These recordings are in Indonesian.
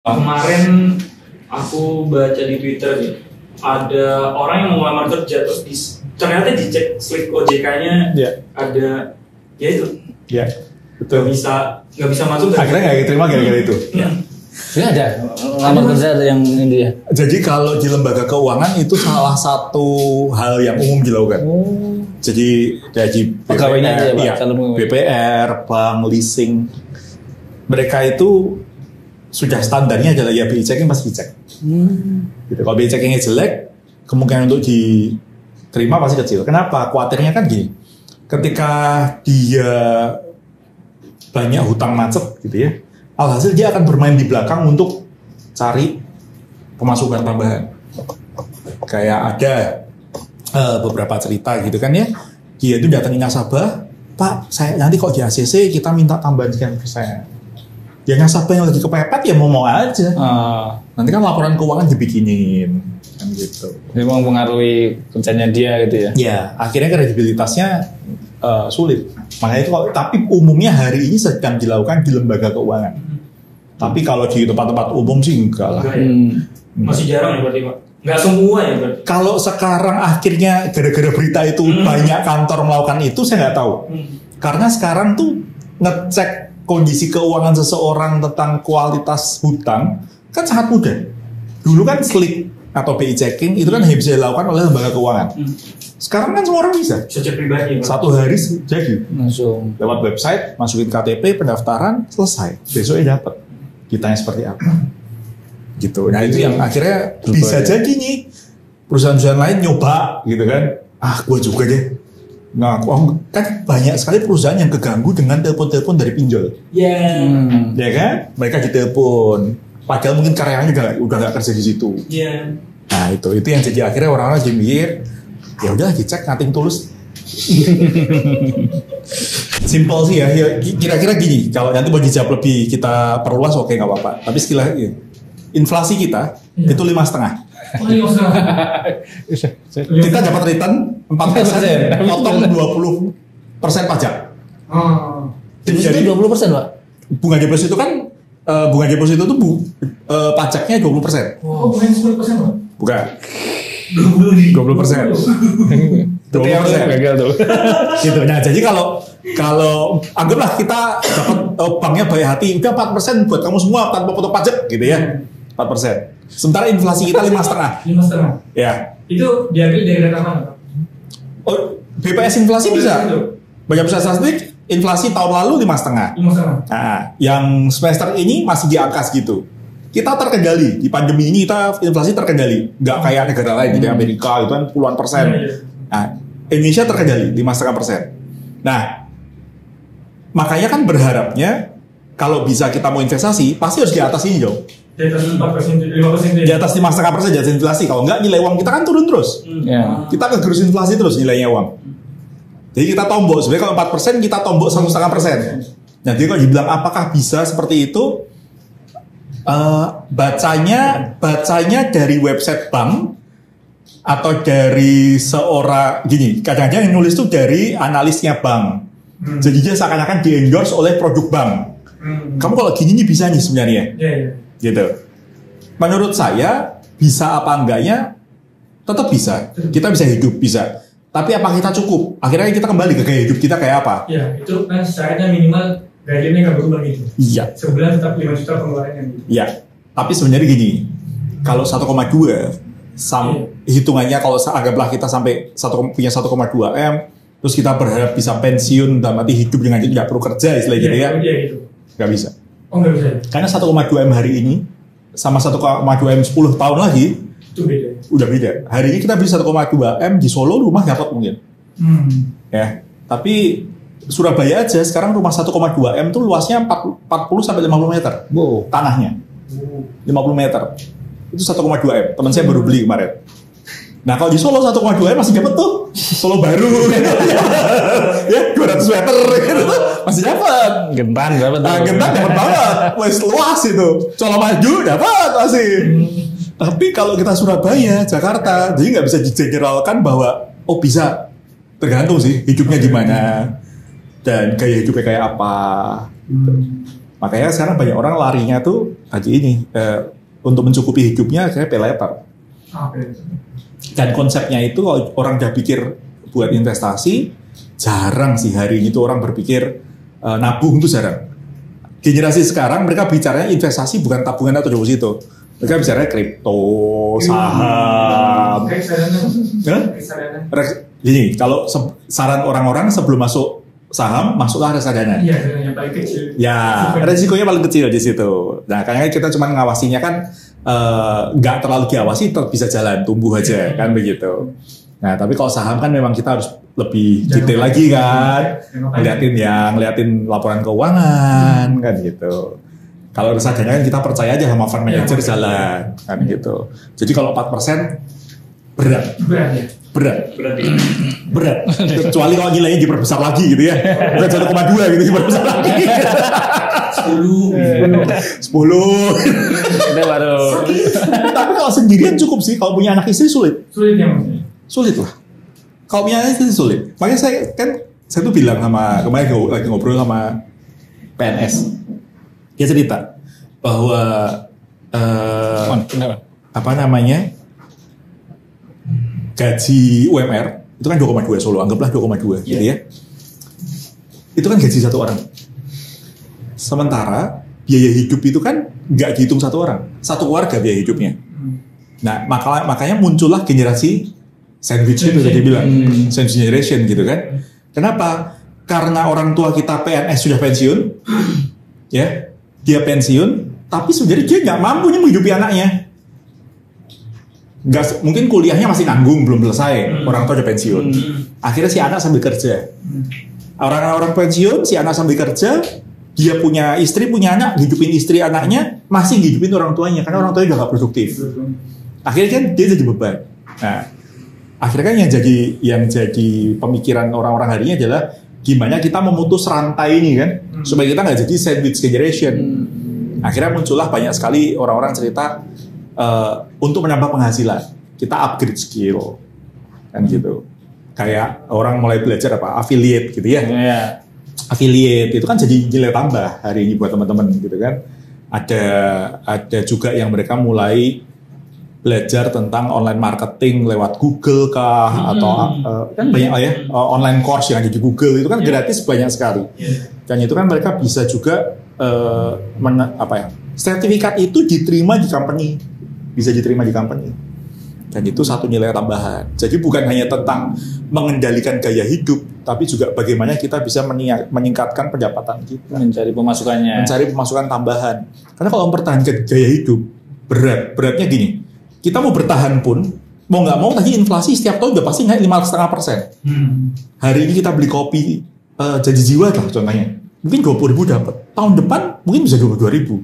Kemarin aku baca di Twitter nih, ada orang yang mau ngelamar kerja terus ternyata dicek slip OJK-nya ada, ya itu, betul. Nggak bisa masuk. Akhirnya nggak diterima gara-gara itu. Ini ada ngelamar kerja ada yang ini ya. Jadi kalau di lembaga keuangan itu salah satu hal yang umum dilakukan. Jadi dari pegawainya BPR, BPR, bank, leasing, mereka itu sudah standarnya adalah ya BI checking pasti dicek. Gitu. Kalau BI checkingnya jelek, kemungkinan untuk diterima pasti kecil. Kenapa? Khawatirnya kan gini, ketika dia banyak hutang macet gitu ya, alhasil dia akan bermain di belakang untuk cari pemasukan tambahan. Kayak ada beberapa cerita gitu kan ya, dia itu datangin nasabah, Pak, saya nanti kok di ACC kita minta tambahan sekian persen. Ya nasabah yang lagi kepepet ya mau aja. Nanti kan laporan keuangan dibikinin kan gitu. Jadi mempengaruhi kerjanya dia gitu ya. Ya, akhirnya kredibilitasnya sulit. Makanya itu tapi umumnya hari ini sedang dilakukan di lembaga keuangan. Tapi kalau di tempat-tempat umum sih enggak lah. Masih jarang ya berarti Pak? Enggak semua ya berarti? Kalau sekarang akhirnya gara-gara berita itu banyak kantor melakukan itu saya nggak tahu. Karena sekarang tuh ngecek kondisi keuangan seseorang tentang kualitas hutang kan sangat mudah. Dulu kan slip atau BI checking itu kan hanya bisa dilakukan oleh lembaga keuangan. Sekarang kan semua orang bisa. Cek pribadi. Satu hari jadi. Langsung Lewat website, masukin KTP, pendaftaran, selesai. Besoknya dapat. Kitanya seperti apa. Gitu. Nah itu yang akhirnya bisa jadi nih. Perusahaan-perusahaan lain nyoba gitu kan. Gue juga deh. Nah, kan banyak sekali perusahaan yang keganggu dengan telepon-telepon dari pinjol. Ya kan? Mereka ditelepon. Padahal mungkin karyawannya udah nggak kerja di situ. Nah itu yang jadi akhirnya orang-orang jadi mikir, ya udah dicek nothing tulus. Simple sih ya. Kira-kira gini. Kalau nanti mau dijawab lebih kita perluas, oke nggak apa-apa. Tapi sekilas inflasi kita itu 5,5. Kita dapat return 4%, potong 20% pajak. Jadi 20% Pak? Bunga deposito kan, bunga deposito itu pajaknya 20%. Bukan 10% Pak? Bukan. 20%. 20% gagal tuh. Gitu. Nah, jadi kalau anggaplah kita dapat banknya baik hati, udah 4% buat kamu semua tanpa potong pajak gitu ya. 4%. Sementara inflasi kita 5,5. 5,5. Ya. Itu diambil dari data mana? BPS inflasi bisa. Banyak perusahaan statistik inflasi tahun lalu 5,5. 5,5. Nah, yang semester ini masih di angka segitu. Kita terkendali di pandemi ini, kita inflasi terkendali. Nggak kayak negara lain di Amerika itu kan puluhan persen. Nah, Indonesia terkendali 5,5%. Nah, makanya kan berharapnya kalau bisa kita mau investasi pasti harus di atas ini dong. Di atas 4%, 5%. Di atas 5,5% di atas inflasi. Kalau enggak nilai uang kita kan turun terus. Kita kegerus inflasi terus nilainya uang. Jadi kita tombok. Sebenarnya kalau 4% kita tombok 1,5%. Jadi kalau dibilang apakah bisa seperti itu? Bacanya dari website bank atau dari seorang gini. Kadang-kadang yang nulis itu dari analisnya bank. Jadi dia seakan-akan di-endorse oleh produk bank. Kamu kalau gini nih bisa nih sebenarnya. Gitu. Menurut saya bisa apa enggaknya tetap bisa. Kita bisa hidup bisa. Tapi apa kita cukup? Akhirnya kita kembali ke gaya hidup kita kayak apa? Ya itu kan syaratnya minimal gajinya nggak berubah gitu. Iya. Sebulan tetap 5 juta pengeluarannya gitu. Iya. Tapi sebenarnya gini, kalau 1,2 hitungannya kalau anggaplah kita sampai punya 1,2 M, terus kita berharap bisa pensiun dan mati hidup dengan itu tidak perlu kerja istilahnya gitu ya. Nggak bisa. Nggak bisa. Karena 1,2 M hari ini sama 1,2 M 10 tahun lagi itu beda. Udah beda. Hari ini kita beli 1,2 M di Solo rumah dapat mungkin. Ya. Tapi Surabaya aja sekarang rumah 1,2 M tuh luasnya 40 sampai 50 meter. Tanahnya. 50 meter. Itu 1,2 M. Teman saya baru beli kemarin. Nah kalau di Solo 1,2 M masih dapat tuh. Solo baru. Ya 200 meter gitu. Masih dapat. Gentan dapat. Gentan dapat banget. Wes luas itu. Solo maju dapat masih. Tapi kalau kita Surabaya, Jakarta, jadi nggak bisa digeneralkan bahwa bisa. Tergantung sih hidupnya gimana dan gaya hidupnya kayak apa. Makanya sekarang banyak orang larinya tuh lagi ini untuk mencukupi hidupnya kayak pay later. Dan konsepnya itu kalau orang udah pikir buat investasi, jarang sih hari ini tuh orang berpikir nabung tuh jarang. Generasi sekarang mereka bicaranya investasi bukan tabungan atau deposito. Mereka bicaranya kripto, saham. Gini, kalau saran orang-orang sebelum masuk saham, masuklah reksadana. Iya, yang paling kecil. Ya, resikonya paling kecil di situ. Nah, kayaknya kita cuma ngawasinya kan nggak terlalu diawasi, tetap bisa jalan, tumbuh aja, kan begitu. Nah, tapi kalau saham kan memang kita harus lebih detail lagi kan, ngeliatin laporan keuangan, kan gitu. Kalau reksadana kan kita percaya aja sama fund manager jalan, kan gitu. Jadi kalau 4% berat. Kecuali kalau nilainya diperbesar lagi gitu ya. Bukan 1,2 gitu diperbesar lagi. 10. Itu baru. Tapi kalau sendirian cukup sih. Kalau punya anak istri sulit. Sulit ya maksudnya? Sulit lah. Kalau punya anak istri sulit. Makanya saya tuh bilang sama kemarin lagi ngobrol sama PNS. Dia cerita bahwa apa namanya? Gaji UMR itu kan 2,2 Solo, anggaplah 2,2 gitu ya. Itu kan gaji satu orang. Sementara biaya hidup itu kan nggak dihitung satu orang, satu keluarga biaya hidupnya. Nah makanya muncullah generasi sandwich itu tadi bilang, sandwich generation gitu kan. Kenapa? Karena orang tua kita PNS sudah pensiun, ya dia pensiun, tapi sebenarnya dia nggak mampu menghidupi anaknya. Nggak, mungkin kuliahnya masih nanggung, belum selesai, orang tua udah pensiun. Akhirnya si anak sambil kerja. Orang-orang pensiun, si anak sambil kerja, dia punya istri, punya anak, hidupin istri anaknya, masih hidupin orang tuanya, karena orang tuanya udah gak produktif. Akhirnya kan dia jadi beban. Nah, akhirnya kan yang jadi pemikiran orang-orang hari ini adalah gimana kita memutus rantai ini kan, supaya kita nggak jadi sandwich generation. Akhirnya muncullah banyak sekali orang-orang cerita untuk menambah penghasilan, kita upgrade skill, kan gitu. Kayak orang mulai belajar affiliate gitu ya. Affiliate itu kan jadi nilai tambah hari ini buat teman-teman gitu kan. Ada juga yang mereka mulai belajar tentang online marketing lewat Google kah atau kan banyak lah ya online course yang ada di Google itu kan gratis banyak sekali. Dan itu kan mereka bisa juga sertifikat itu diterima di company. Bisa diterima di company. Dan itu satu nilai tambahan. Jadi bukan hanya tentang mengendalikan gaya hidup, tapi juga bagaimana kita bisa meningkatkan pendapatan kita. Mencari pemasukan tambahan. Karena kalau mempertahankan gaya hidup, beratnya gini. Kita mau bertahan pun, mau nggak mau tadi inflasi setiap tahun udah pasti naik 5,5%. Hari ini kita beli kopi Janji Jiwa lah contohnya. Mungkin 20.000 dapat. Tahun depan mungkin bisa 22.000.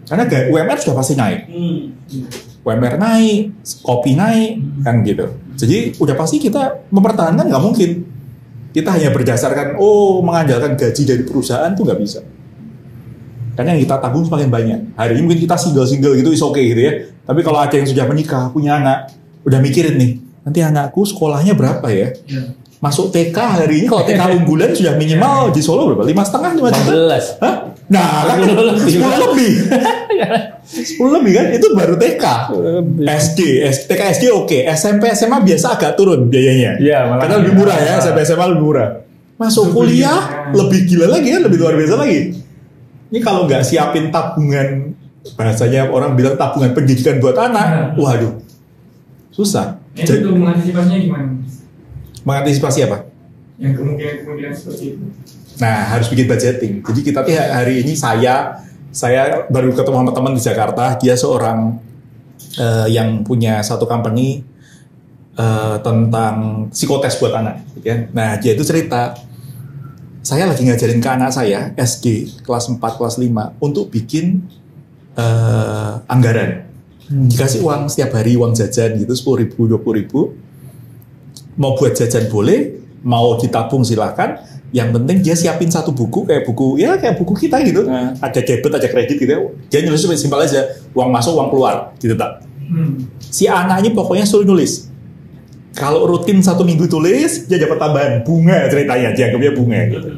Karena UMR sudah pasti naik. UMR naik, kopi naik, kan gitu. Jadi udah pasti kita mempertahankan nggak mungkin. Kita hanya berdasarkan, mengandalkan gaji dari perusahaan tuh nggak bisa. Karena yang kita tabung semakin banyak. Hari ini mungkin kita single-single gitu, is okay gitu ya. Tapi kalau ada yang sudah menikah, punya anak, udah mikirin nih, nanti anakku sekolahnya berapa ya? Masuk TK hari ini, kalau TK unggulan sudah minimal di Solo berapa? 5,5, 5 juta? 15. Hah? Nah, kan 10 lebih. 10 lebih kan? Itu baru TK. TK SD oke. SMP, SMA biasa agak turun biayanya. Karena lebih murah ya, SMP, SMA lebih murah. Masuk kuliah, lebih gila lagi kan? Lebih luar biasa lagi. Ini kalau nggak siapin tabungan, bahasanya orang bilang tabungan pendidikan buat anak, waduh, susah. Jadi untuk mengantisipasinya gimana? Mengantisipasi apa? Yang kemungkinan seperti itu. Nah, harus bikin budgeting. Jadi kita hari ini saya baru ketemu sama teman di Jakarta. Dia seorang yang punya satu company tentang psikotes buat anak. Gitu kan? Nah, dia itu cerita, saya lagi ngajarin ke anak saya SD kelas 4, kelas 5 untuk bikin anggaran. Dikasih uang setiap hari, uang jajan gitu 10.000, 20.000. Mau buat jajan boleh, mau ditabung silakan. Yang penting dia siapin satu buku kayak buku kita gitu. Ada debit, ada kredit gitu. Dia nulis simpel aja, uang masuk, uang keluar gitu tak. Si anaknya pokoknya suruh nulis. Kalau rutin 1 minggu tulis, dia dapat tambahan bunga ceritanya, dianggapnya bunga gitu.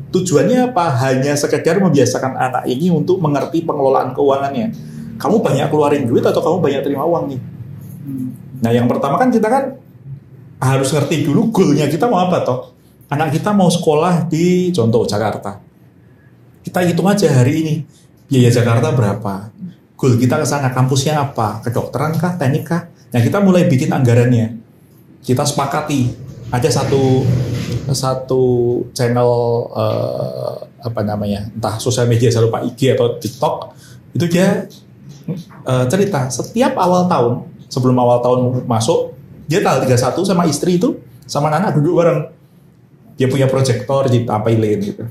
Tujuannya apa? Hanya sekedar membiasakan anak ini untuk mengerti pengelolaan keuangannya. Kamu banyak keluarin duit atau kamu banyak terima uang nih? Nah, yang pertama kan kita kan harus ngerti dulu goalnya kita mau apa toh. Anak kita mau sekolah di contoh Jakarta. Kita hitung aja hari ini biaya Jakarta berapa. Goal kita ke sana, kampusnya apa? Kedokteran kah, teknik kah? Nah, kita mulai bikin anggarannya. Kita sepakati ada satu channel entah sosial media saya lupa IG atau TikTok, itu dia cerita setiap awal tahun, sebelum awal tahun masuk, dia tanggal 31 sama istri itu sama anak duduk bareng. Dia punya proyektor ditampilin gitu.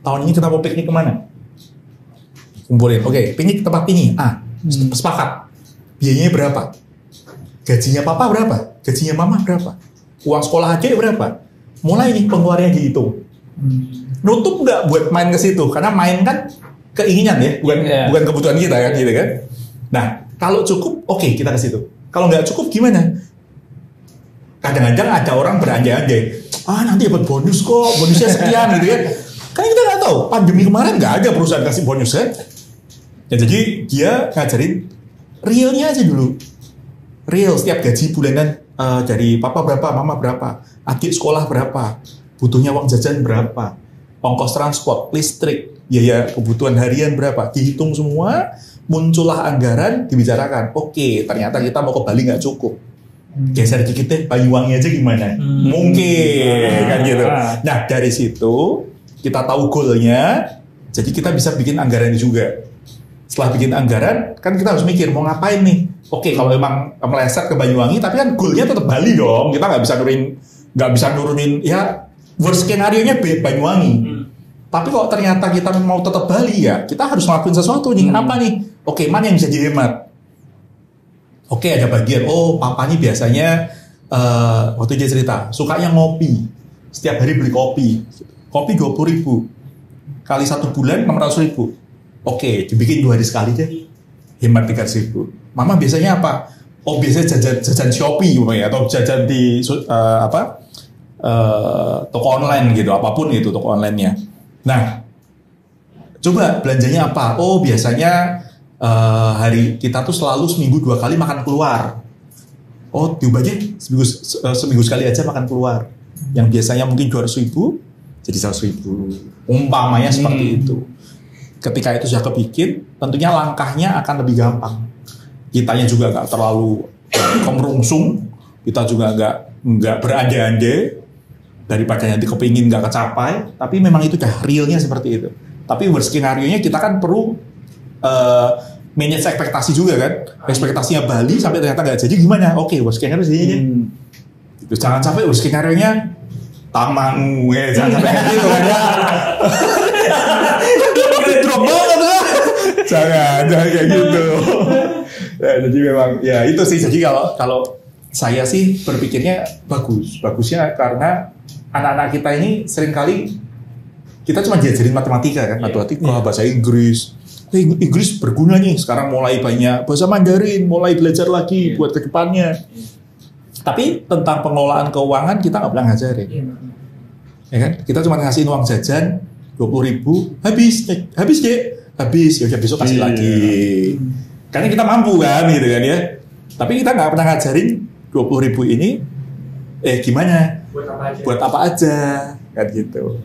Tahun ini kita mau piknik kemana? Kumpulin. Oke, piknik tempat ini. Sepakat. Biayanya berapa? Gajinya papa berapa? Gajinya mama berapa? Uang sekolah adik berapa? Mulai nih pengeluarannya dihitung. Nutup nggak buat main ke situ? Karena main kan keinginan ya, bukan kebutuhan kita kan, gitu kan. Nah, kalau cukup, oke, kita ke situ. Kalau nggak cukup gimana? Kadang-kadang ada orang beranjay-anjay. Nanti dapat bonus kok, bonusnya sekian gitu kan. Kan kita nggak tahu. Pandemi kemarin nggak ada perusahaan kasih bonus kan. Ya, jadi dia ngajarin realnya aja dulu. Real setiap gaji bulanan dari papa berapa, mama berapa, adik sekolah berapa, butuhnya uang jajan berapa, ongkos transport, listrik, biaya kebutuhan harian berapa, dihitung semua, muncullah anggaran, dibicarakan. Oke, ternyata kita mau ke Bali nggak cukup. Geser dikit deh, Banyuwangi aja gimana? Mungkin kan gitu. Nah, dari situ kita tahu goalnya, jadi kita bisa bikin anggaran juga. Setelah bikin anggaran, kan kita harus mikir mau ngapain nih. Oke, kalau memang meleset ke Banyuwangi, tapi kan goalnya tetap Bali dong. Kita nggak bisa nurunin ya worst skenario-nya Banyuwangi. Tapi kalau ternyata kita mau tetap Bali ya, kita harus ngelakuin sesuatu nih. Apa nih? Oke, mana yang bisa dihemat? Oke, ada bagian. Papa ini biasanya waktu dia cerita sukanya ngopi. Setiap hari beli kopi. Kopi 20.000 kali 1 bulan 600.000. Oke, dibikin 2 hari sekali deh. Hemat 300.000. Mama biasanya apa? Biasanya jajan Shopee atau jajan di toko online gitu, apapun itu toko online-nya. Nah, coba belanjanya apa? Biasanya hari kita tuh selalu seminggu 2 kali makan keluar. Diubah aja seminggu sekali aja makan keluar. Yang biasanya mungkin 200.000 jadi 100.000. Umpamanya seperti itu. Ketika itu sudah kebikin, tentunya langkahnya akan lebih gampang. Kitanya juga nggak terlalu kemerungsung, kita juga nggak berandai-andai daripada nanti kepingin nggak kecapai. Tapi memang itu dah realnya seperti itu. Tapi worst skenario-nya kita kan perlu manage ekspektasi juga kan. Ekspektasinya Bali sampai ternyata nggak jadi gimana? Oke, worst skenario jadi. Jangan sampai worst skenario-nya Taman jangan sampai kayak gitu kan ya. Drop banget kan. Jangan kayak gitu. Nah, jadi memang ya itu sih. Jadi kalau saya sih berpikirnya bagusnya karena anak-anak kita ini seringkali kita cuma diajarin matematika kan, matematika, bahasa Inggris. Inggris berguna nih, sekarang mulai banyak bahasa Mandarin, mulai belajar lagi buat kedepannya. Tapi tentang pengelolaan keuangan kita nggak pernah ngajarin. Ya kan? Kita cuma ngasih uang jajan 20.000, habis ya udah besok kasih lagi. Karena kita mampu kan gitu kan ya. Tapi kita nggak pernah ngajarin 20.000 ini gimana? Buat apa aja kan gitu.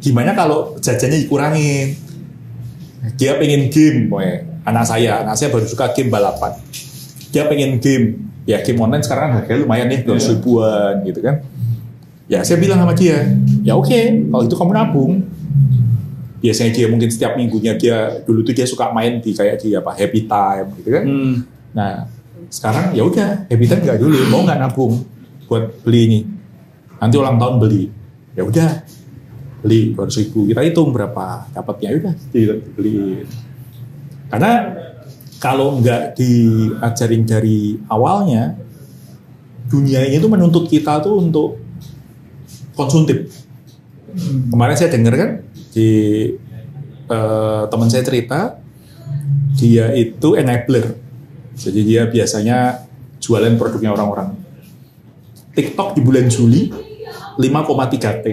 Gimana kalau jajannya dikurangin? Dia pengen game, anak saya baru suka game balapan. Dia pengen game, ya game online sekarang harganya lumayan nih, 200 ribuan gitu kan. Ya saya bilang sama dia, ya oke, kalau itu kamu nabung. Biasanya dia mungkin setiap minggunya dulu tuh dia suka main di Happy Time gitu kan. Nah sekarang ya udah Happy Time nggak dulu, mau nggak nabung buat beli ini. Nanti ulang tahun beli, ya udah beli 200.000, kita hitung berapa dapatnya, udah dibeli. Karena kalau nggak diajarin dari awalnya, dunia ini tuh menuntut kita tuh untuk konsumtif. Kemarin saya dengar kan di teman saya cerita, dia itu enabler. Jadi dia biasanya jualan produknya orang-orang. TikTok di bulan Juli 5,3 T.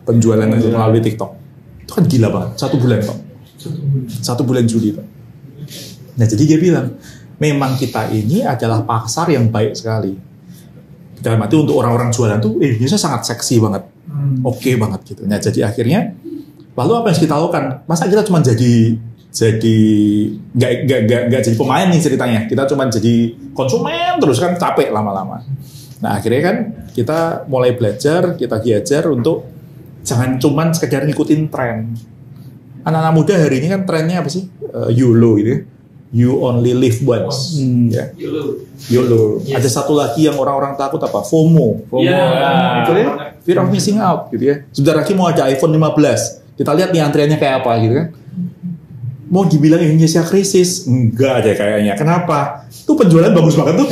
penjualan itu melalui TikTok. Itu kan gila banget, 1 bulan Pak. 1 bulan Juli Pak. Nah jadi dia bilang, memang kita ini adalah pasar yang baik sekali. Dalam arti untuk orang-orang jualan tuh, Indonesia sangat seksi banget, oke banget gitu. Nah jadi akhirnya, lalu apa yang kita lakukan? Masa kita cuma jadi nggak jadi pemain nih ceritanya. Kita cuma jadi konsumen terus kan capek lama-lama. Nah akhirnya kan kita mulai belajar, kita diajar untuk jangan cuma sekedar ngikutin tren. Anak-anak muda hari ini kan trennya apa sih? YOLO gitu ya. You only live once. Ya. YOLO. Yes. Ada satu lagi yang orang-orang takut apa? FOMO. Itu ya. Fear of missing out gitu ya. Sebentar lagi mau ada iPhone 15. Kita lihat nih antriannya kayak apa gitu kan. Mau dibilang Indonesia krisis? Enggak deh kayaknya. Kenapa? Tuh penjualan bagus banget tuh.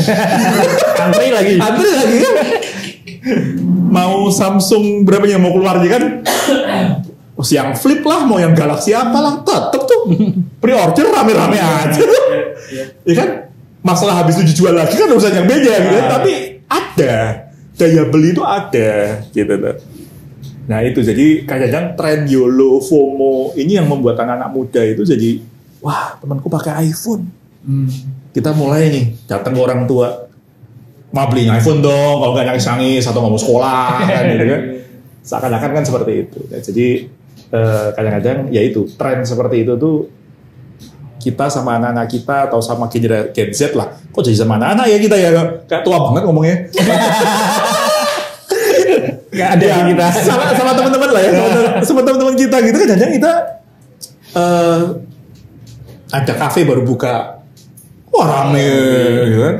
Antri lagi kan? Mau Samsung berapa yang mau keluar nih kan? Yang flip lah, mau yang Galaxy apalah, tetep tuh pre-order rame-rame aja. Ya kan? Masalah habis itu dijual lagi kan urusan yang beda gitu. Tapi ada. Daya beli itu ada gitu tuh. Nah itu jadi kadang-kadang tren YOLO, FOMO ini yang membuat anak-anak muda itu jadi wah temanku pakai iPhone. Kita mulai nih datang ke orang tua, mau beliin iPhone dong, kalau nggak nangis-nangis atau nggak mau sekolah kan gitu kan. Seakan-akan kan seperti itu. Ya, jadi kadang-kadang ya itu tren seperti itu tuh kita sama anak-anak kita atau sama Gen Z lah. Kok jadi sama anak-anak ya kita ya kayak tua banget ngomongnya. Gak ada ya, kita sama teman-teman lah ya, sama teman-teman kita gitu kan. Kadang kita ada kafe baru buka, wah rame gitu kan.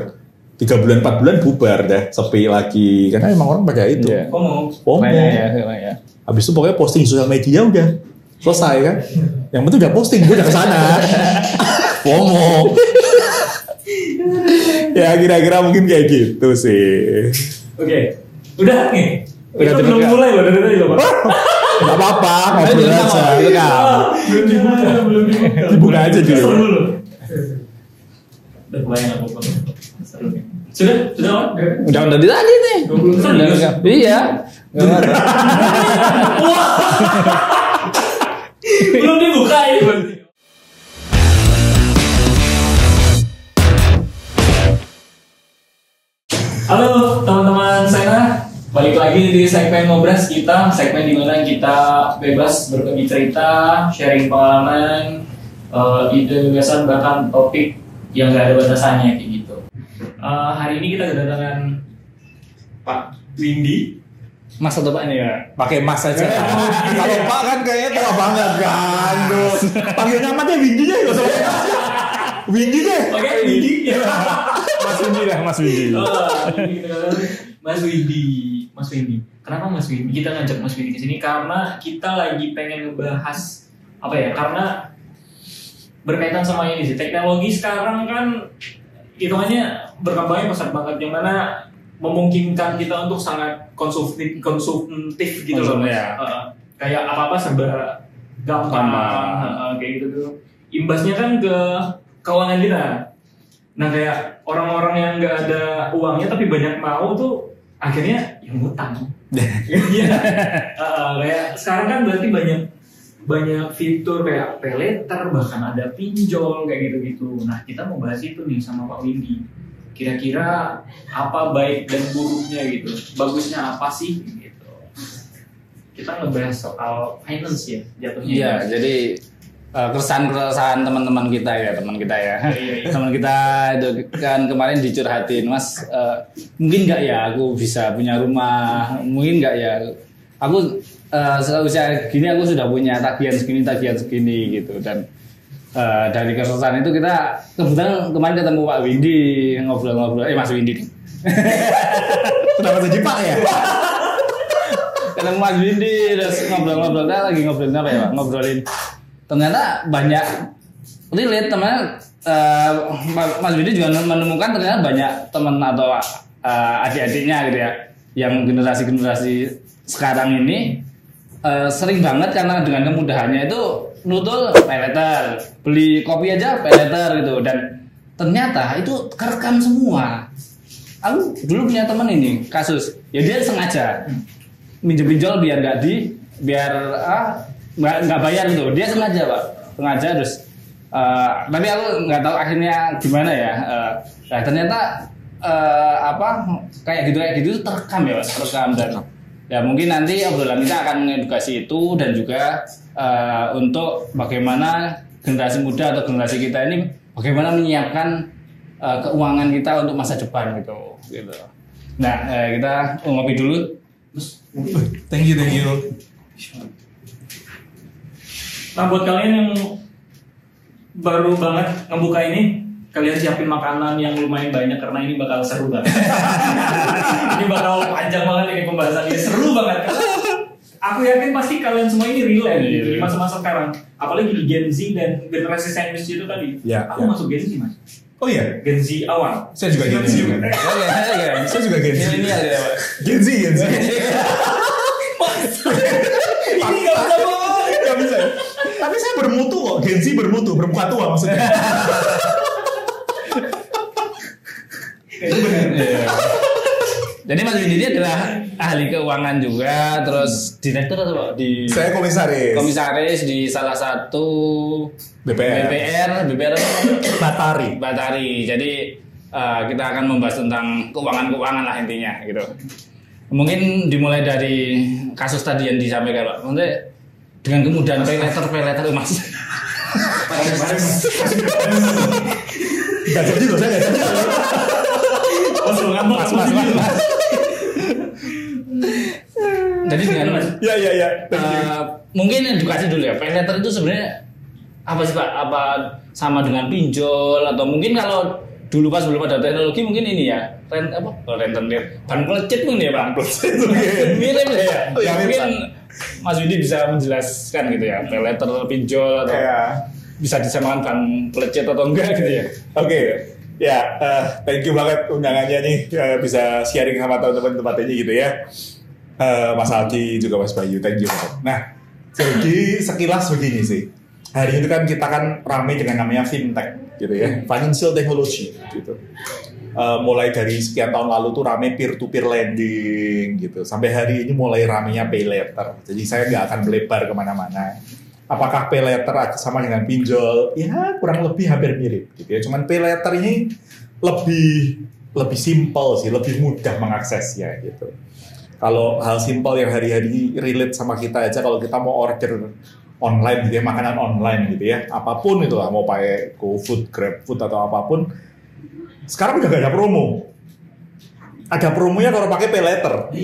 3 bulan 4 bulan bubar dah, sepi lagi karena emang orang pada itu. FOMO. Ya. Habis itu pokoknya posting di sosial media udah selesai kan. Yang penting udah posting, gue udah kesana. FOMO. Ya kira-kira mungkin kayak gitu sih. Oke. Udah nih. Udah belum mulai loh dari tadi loh Pak. Gak apa-apa, ngobrol aja. Belum dibuka. Dibuka aja dulu. Udah kebayang aku Pak. Sudah Pak? Udah dari tadi nih. 20 Iya. Wah. Belum dibuka ini berarti. Halo teman-teman saya, balik lagi di segmen Ngobras kita, segmen dimana kita bebas berbagi cerita, sharing pengalaman, ide, gagasan, bahkan topik yang gak ada batasannya kayak gitu. Hari ini kita kedatangan Pak Windy. Mas atau Pak ini ya? Pakai mas aja. Kalau Pak kan kayaknya tua banget kan. Panggil namanya Windy deh, gak usah Windy deh. Oke, Windy. Mas Windy lah, Mas Windy. Mas Windy. Kenapa Mas Windy? Kita ngajak Mas Windy ke sini karena kita lagi pengen ngebahas apa ya? Karena berkaitan sama ini sih. Teknologi sekarang kan hitungannya berkembangnya pesat banget, yang mana memungkinkan kita untuk sangat konsumtif gitu loh. Ya. Kayak apa-apa serba gampang. Kayak gitu tuh. Imbasnya kan ke keuangan kita. Nah kayak orang-orang yang nggak ada uangnya tapi banyak mau tuh akhirnya yang ngutang. Kayak sekarang kan berarti banyak fitur kayak pay later, bahkan ada pinjol kayak gitu-gitu. Nah kita mau bahas itu nih sama Pak Windy. Kira-kira apa baik dan buruknya gitu, bagusnya apa sih gitu. Kita ngebahas soal finance ya jatuhnya. Iya, jadi keresahan teman kita ya. Teman kita itu kan kemarin dicurhatin, Mas, mungkin nggak ya aku bisa punya rumah, mungkin nggak ya aku usia gini aku sudah punya tagihan segini gitu. Dan dari keresahan itu kita kebetulan kemarin ketemu Pak Windy, ngobrol-ngobrol, Mas Windy nih. Kenapa jadi Pak ya? Ketemu Mas Windy, terus ngobrol-ngobrol, lagi ngobrolin apa ya Pak? Ngobrolin ternyata banyak relate teman. Mas Windy juga menemukan ternyata banyak teman atau adik-adiknya gitu ya, yang generasi sekarang ini sering banget karena dengan kemudahannya itu nutul pay later, beli kopi aja pay later gitu, dan ternyata itu kerekam semua. Aku dulu punya teman ini kasus, ya dia sengaja minjem pinjol biar nggak di biar nggak bayar gitu. Dia sengaja Pak, sengaja terus. Tapi aku nggak tahu akhirnya gimana ya. Nah ternyata kayak gitu terekam ya Pak, terekam dan ya mungkin nanti obrolan kita akan mengedukasi itu dan juga untuk bagaimana generasi muda atau generasi kita ini bagaimana menyiapkan keuangan kita untuk masa depan gitu. Nah kita ngopi dulu. Thank you. Nah buat kalian yang baru banget ngebuka ini, kalian siapin makanan yang lumayan banyak karena ini bakal seru banget. Ini bakal panjang banget ini pembahasannya, seru banget. Aku yakin pasti kalian semua ini relate gitu, di masa-masa sekarang. Apalagi di Gen Z dan generasi sandwich itu tadi. Ya, aku masuk Gen Z Mas. Oh iya, Gen Z awal. Saya juga Gen Z. Saya juga Gen Z. Gen Z. Ini nggak bisa. Tapi saya bermutu kok. Gen Z bermutu, bermuka tua maksudnya. Itu benar. Jadi Mas Windy ini adalah ahli keuangan juga, terus direktur atau Pak? Saya komisaris. Komisaris di salah satu BPR Batari. Jadi kita akan membahas tentang keuangan lah intinya gitu. Mungkin dimulai dari kasus tadi yang disampaikan Pak. Maksudnya dengan kemudahan pay letter Mas. Gak jadi loh, saya gak jadi. Mas. Jadi dengan ya. Mungkin edukasi dulu ya. Pay letter itu sebenarnya apa sih Pak? Apa sama dengan pinjol atau mungkin kalau dulu pas belum ada teknologi mungkin ini ya rentenir ban pelecet mungkin ya Pak. Mirip ya. Ya mungkin Mas Windy bisa menjelaskan gitu ya. Pay letter pinjol atau bisa disamakan ban pelecet atau enggak gitu ya. Oke. Ya, thank you banget undangannya nih, bisa sharing sama teman-teman tempat ini gitu ya. Mas Alki juga Mas Bayu, thank you banget. Nah, jadi sekilas begini sih. Hari ini kan kita kan ramai dengan namanya fintech gitu ya, financial technology gitu. Mulai dari sekian tahun lalu tuh ramai peer-to-peer lending gitu. Sampai hari ini mulai ramainya pay letter. Jadi saya nggak akan melebar kemana-mana. Apakah pay letter sama dengan pinjol? Ya kurang lebih hampir mirip gitu ya. Cuman pay letter ini lebih simple sih, lebih mudah mengaksesnya gitu. Kalau hal simple yang hari-hari relate sama kita aja, kalau kita mau order online gitu ya, makanan online gitu ya, apapun itu lah, mau pakai GoFood, GrabFood atau apapun, sekarang udah gak ada promo. Ada promonya kalau pakai pay letter,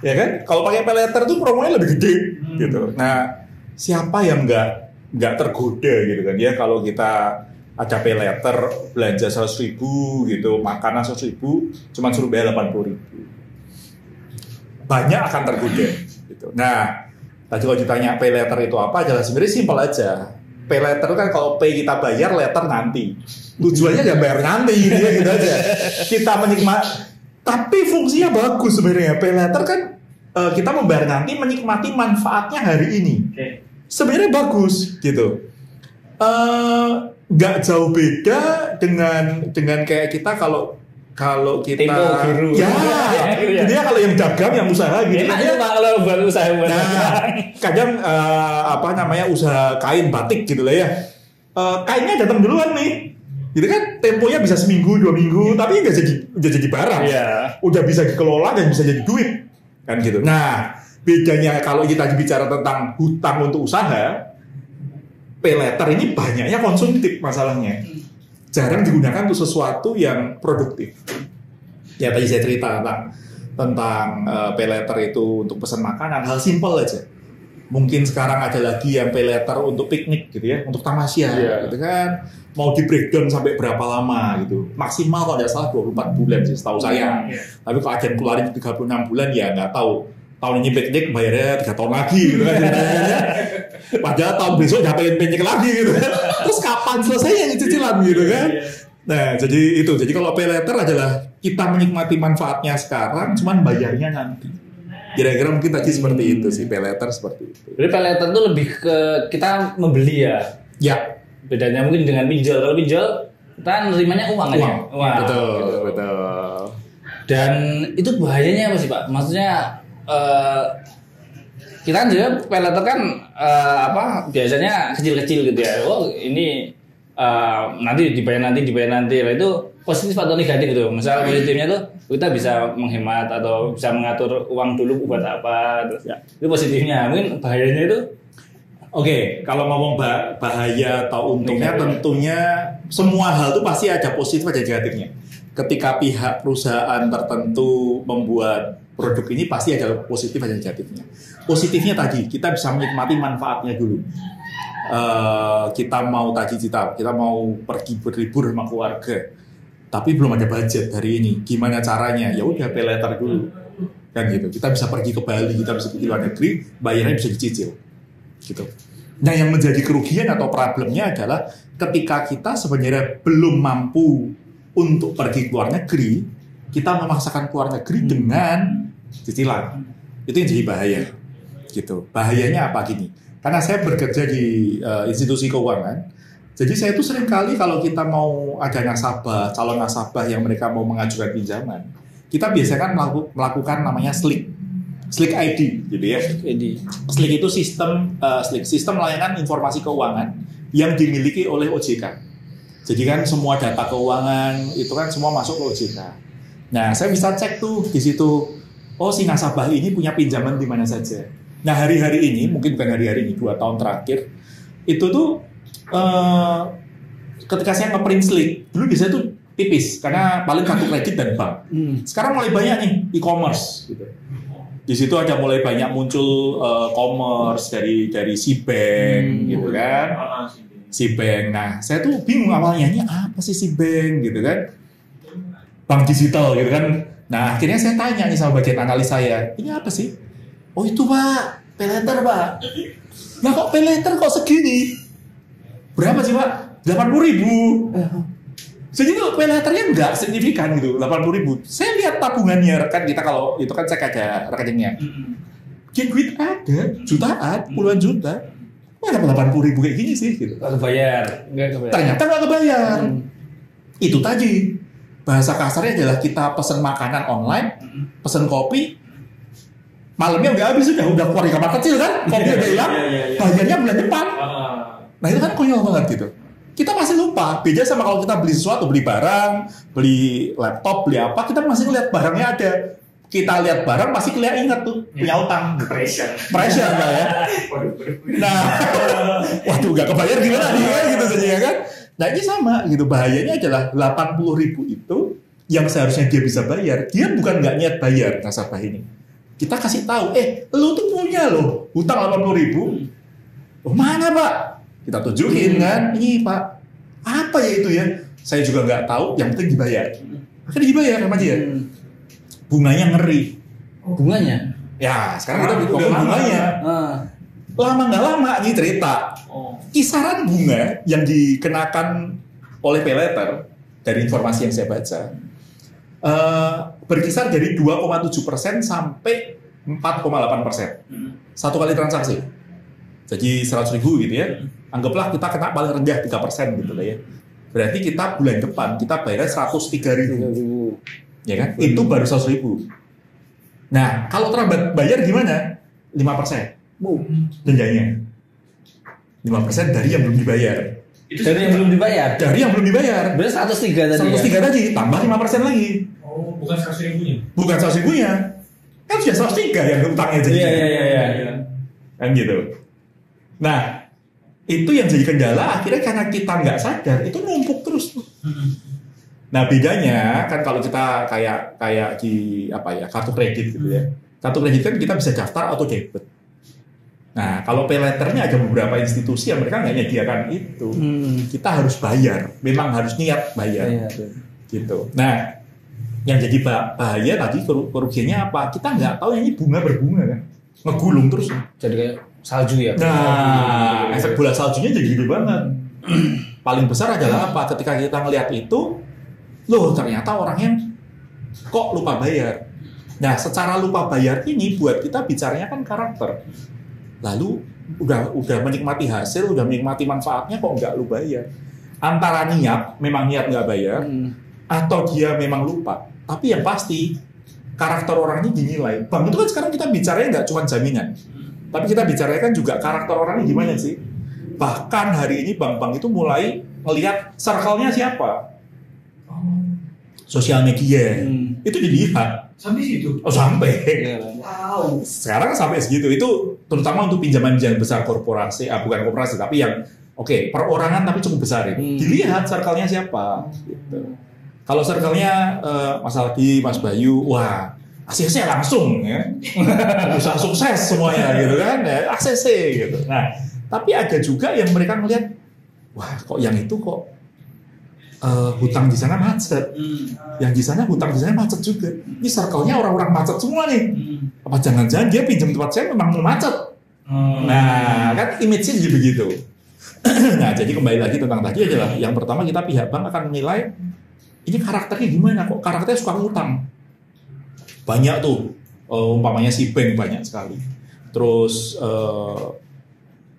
ya kan? Kalau pakai pay letter tuh promonya lebih gede gitu. Nah, siapa yang nggak tergoda gitu kan ya kalau kita ada pay letter belanja 100.000 gitu, makanan 100.000 cuma suruh bayar 80.000, banyak akan tergoda gitu. Nah tadi kalau ditanya pay letter itu apa, jelas sebenarnya simpel aja. Pay letter kan kalau pay kita bayar, letter nanti, tujuannya ya bayar nanti gitu ya, gitu aja. Kita menikmati, tapi fungsinya bagus sebenarnya. Pay letter kan kita membayar nanti, menikmati manfaatnya hari ini. Sebenarnya bagus gitu. Nggak jauh beda dengan kayak kita kalau kita Tempo guru. Ya, jadi kalau yang dagang, yang usaha gitu. Enak itu Pak kalau buat usaha kadang usaha kain batik gitu lah ya. Kainnya datang duluan nih. Gitu kan, temponya bisa seminggu, 2 minggu, tapi nggak jadi barang. Udah bisa dikelola dan bisa jadi duit. Kan gitu. Nah, bedanya kalau kita bicara tentang hutang untuk usaha, pay letter ini banyaknya konsumtif masalahnya. Jarang digunakan untuk sesuatu yang produktif. Ya tadi saya cerita tentang pay letter itu untuk pesan makanan, hal simpel aja. Mungkin sekarang ada lagi yang pay letter untuk piknik gitu ya, untuk tamasya gitu kan. Mau di breakdown sampai berapa lama gitu. Maksimal kalau tidak salah 24 bulan sih setahu saya. Tapi kalau ada yang keluarin 36 bulan ya nggak tahu. Tahun ini piknik bayarnya 3 tahun lagi gitu kan. Padahal tahun besok udah pengen piknik lagi gitu. Terus kapan selesainya cicilan gitu kan. Nah jadi itu. Jadi kalau pay letter adalah kita menikmati manfaatnya sekarang, cuman bayarnya nanti. Kira-kira mungkin tadi seperti itu sih, pay letter seperti itu. Jadi pay letter itu lebih ke kita membeli ya. Ya. Bedanya mungkin dengan pinjol. Kalau pinjol kita nerimanya uang aja. Uang. Betul. Dan itu bahayanya apa sih Pak? Maksudnya kita kan juga paylater kan biasanya kecil-kecil gitu ya. Oh ini nanti dibayar nanti. Nah, itu positif atau negatif gitu. Misal positifnya tuh kita bisa menghemat atau bisa mengatur uang dulu buat apa. Terus, ya. Itu positifnya. Mungkin bahayanya itu. Oke, kalau ngomong bahaya atau untungnya, tentunya semua hal itu pasti ada positif ada negatifnya. Ketika pihak perusahaan tertentu membuat produk ini pasti ada positif ada negatifnya. Positifnya tadi kita bisa menikmati manfaatnya dulu. Kita mau pergi berlibur sama keluarga, tapi belum ada budget hari ini. Gimana caranya? Ya udah pay later dulu, kan gitu. Kita bisa pergi ke Bali, kita bisa pergi ke luar negeri, bayarnya bisa dicicil. Gitu. Nah, yang menjadi kerugian atau problemnya adalah ketika kita sebenarnya belum mampu untuk pergi ke luar negeri, kita memaksakan ke luar negeri dengan cicilan. Itu yang jadi bahaya. Gitu. Bahayanya apa gini? Karena saya bekerja di institusi keuangan, jadi saya itu sering kali kalau kita mau ada nasabah, calon nasabah yang mereka mau mengajukan pinjaman, kita biasanya kan melakukan namanya Slick ID, gitu ya. Slick itu sistem layanan informasi keuangan yang dimiliki oleh OJK. Jadi kan semua data keuangan itu kan semua masuk ke OJK. Nah, saya bisa cek tuh di situ. Oh, si nasabah ini punya pinjaman di mana saja. Nah, hari-hari ini, mungkin bukan hari-hari ini, 2 tahun terakhir, itu tuh ketika saya nge-print Slick, dulu biasanya tuh tipis karena paling kartu kredit dan bank. Sekarang mulai banyak nih e-commerce gitu. Di situ ada mulai banyak muncul commerce dari Cbank gitu kan. Cbank. Nah, saya tuh bingung awalnya ini apa sih Cbank gitu kan. Bank digital gitu kan. Nah, akhirnya saya tanya nih sama bagian analis saya, ini apa sih? Oh itu Pak, pay later Pak. Nah kok pay later kok segini? Berapa sih Pak? 80.000. Jadi itu pay letternya nggak signifikan gitu, 80.000. Saya lihat tabungannya rekan kita, kalau itu kan saya ada rekeningnya. Duit ada, jutaan, puluhan juta. Mana 80.000 kayak gini sih? Gitu. Nggak kebayar. Ternyata nggak kebayar. Itu tadi bahasa kasarnya adalah kita pesen makanan online, pesen kopi, malamnya udah habis udah keluar di kamar kecil kan, kopi udah hilang, bayarnya bulan depan. Nah itu kan konyol banget gitu. Kita masih lupa, beda sama kalau kita beli sesuatu, beli barang, beli laptop, beli apa, kita masih ngeliat barangnya ada. Kita lihat barang pasti kelihatan ingat tuh, punya utang. Pressure enggak ya? Nah, waduh gak kebayar gimana nih gitu saja ya kan? Nah ini sama gitu, bahayanya adalah 80.000 itu yang seharusnya dia bisa bayar, dia bukan nggak niat bayar nasabah ini. Kita kasih tahu, lu tuh punya loh hutang 80.000. Oh mana Pak? Kita tunjukin kan, ini Pak, apa ya itu ya? Saya juga nggak tahu, yang penting dibayar. Akhirnya dibayar sama dia. Bunganya ngeri. Bunganya? Ya, sekarang kita ngomong bunganya. Lama nggak lama ini cerita. Kisaran bunga yang dikenakan oleh pay letter dari informasi yang saya baca berkisar dari 2,7% sampai 4,8%. Satu kali transaksi. Jadi 100.000 gitu ya. Anggaplah kita kena paling rendah 3% gitu lah ya. Berarti kita bulan depan kita bayar 103.000. Ya kan? Itu baru 100.000. Nah, kalau terlambat bayar gimana? 5%. Dendanya. 5% dari yang belum dibayar. Itu dari yang belum dibayar? Dari yang belum dibayar. Berarti 103 tadi 103 tadi, tambah 5% lagi. Oh, bukan 100.000-nya? Bukan 100.000-nya. Kan sudah 103 yang utangnya jadi. Iya. Kan gitu. Nah, itu yang jadi kendala akhirnya karena kita nggak sadar, itu numpuk terus. Nah, bedanya kan kalau kita kayak di kartu kredit gitu ya. Kartu kredit kan kita bisa daftar atau debit. Nah, kalau pay letternya ada beberapa institusi yang mereka nggak menyediakan itu. Kita harus bayar, memang harus niat bayar. Gitu. Nah, yang jadi bahaya tadi kerugiannya apa? Kita nggak tahu ini bunga berbunga kan, ngegulung terus. Jadi kayak salju ya. Nah, efek bola saljunya jadi gede banget. Paling besar adalah apa? Ketika kita ngelihat itu, loh ternyata orangnya kok lupa bayar. Nah, secara lupa bayar ini buat kita bicaranya kan karakter. Lalu udah menikmati hasil, udah menikmati manfaatnya kok nggak lu bayar. Antara memang niat nggak bayar, atau dia memang lupa. Tapi yang pasti karakter orang ini dinilai. Bank itu kan sekarang kita bicaranya nggak cuma jaminan. Tapi kita bicarakan juga karakter orangnya gimana sih. Bahkan hari ini bank-bank itu mulai melihat circle-nya siapa. Sosial media itu dilihat. Sampai situ. Oh sampai. Wow. Sekarang sampai segitu. Itu terutama untuk pinjaman-pinjaman besar korporasi, bukan korporasi tapi yang perorangan tapi cukup besar itu. Dilihat circle-nya siapa. Gitu. Kalau circle-nya Mas Aldi, Mas Bayu, wah ACC langsung ya, bisa sukses semuanya gitu kan, ya, ACC gitu. Nah, tapi ada juga yang mereka melihat, wah kok yang itu kok hutang di sana macet, yang di sana hutang di sana macet juga. Ini circle-nya orang-orang macet semua nih. Apa jangan-jangan dia pinjam tempat saya memang mau macet? Nah, kan image-nya jadi begitu. Nah, jadi kembali lagi tentang tadi adalah yang pertama kita pihak bank akan menilai ini karakternya gimana kok karakternya suka ngutang. Banyak tuh, umpamanya si bank banyak sekali. Terus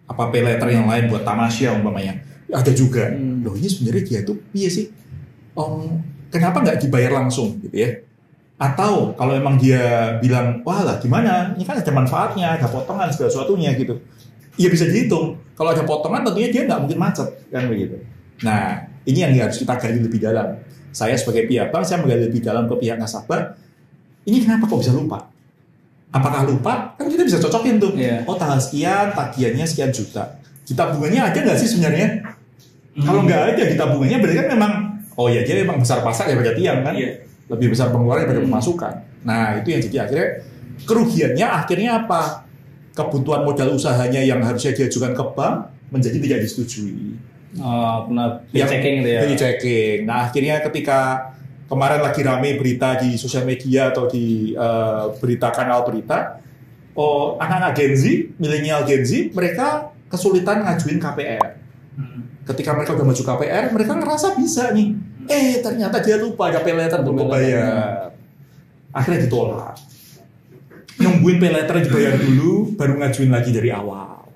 pay letter yang lain buat tamasya umpamanya ada juga. Loh ini sebenarnya dia tuh iya sih. Kenapa nggak dibayar langsung gitu ya? Atau kalau emang dia bilang wah lah gimana? Ini kan ada manfaatnya, ada potongan segala sesuatunya gitu. Iya bisa dihitung. Kalau ada potongan tentunya dia nggak mungkin macet kan begitu. Nah ini yang harus kita gali lebih dalam. Saya sebagai pihak bank saya menggali lebih dalam ke pihak nasabah. Ini kenapa kok bisa lupa? Apakah lupa? Kan kita bisa cocokin tuh. Oh tanggal sekian, tagihannya sekian juta. Di tabungannya ada nggak sih sebenarnya? Kalau nggak ada di tabungannya berarti kan memang, oh ya dia memang besar pasak daripada tiang kan? Lebih besar pengeluaran daripada pemasukan. Nah itu yang jadi akhirnya kerugiannya akhirnya apa? Kebutuhan modal usahanya yang harusnya diajukan ke bank menjadi tidak disetujui. Oh, benar. Di-checking gitu ya. Di-checking. Nah akhirnya ketika kemarin lagi rame berita di sosial media atau di berita kanal berita, anak-anak Gen Z, milenial Gen Z, mereka kesulitan ngajuin KPR. Ketika mereka udah maju KPR, mereka ngerasa bisa nih. Ternyata dia lupa ada pay letter untuk bayar. Akhirnya ditolak. Nungguin pay letter dibayar dulu, baru ngajuin lagi dari awal.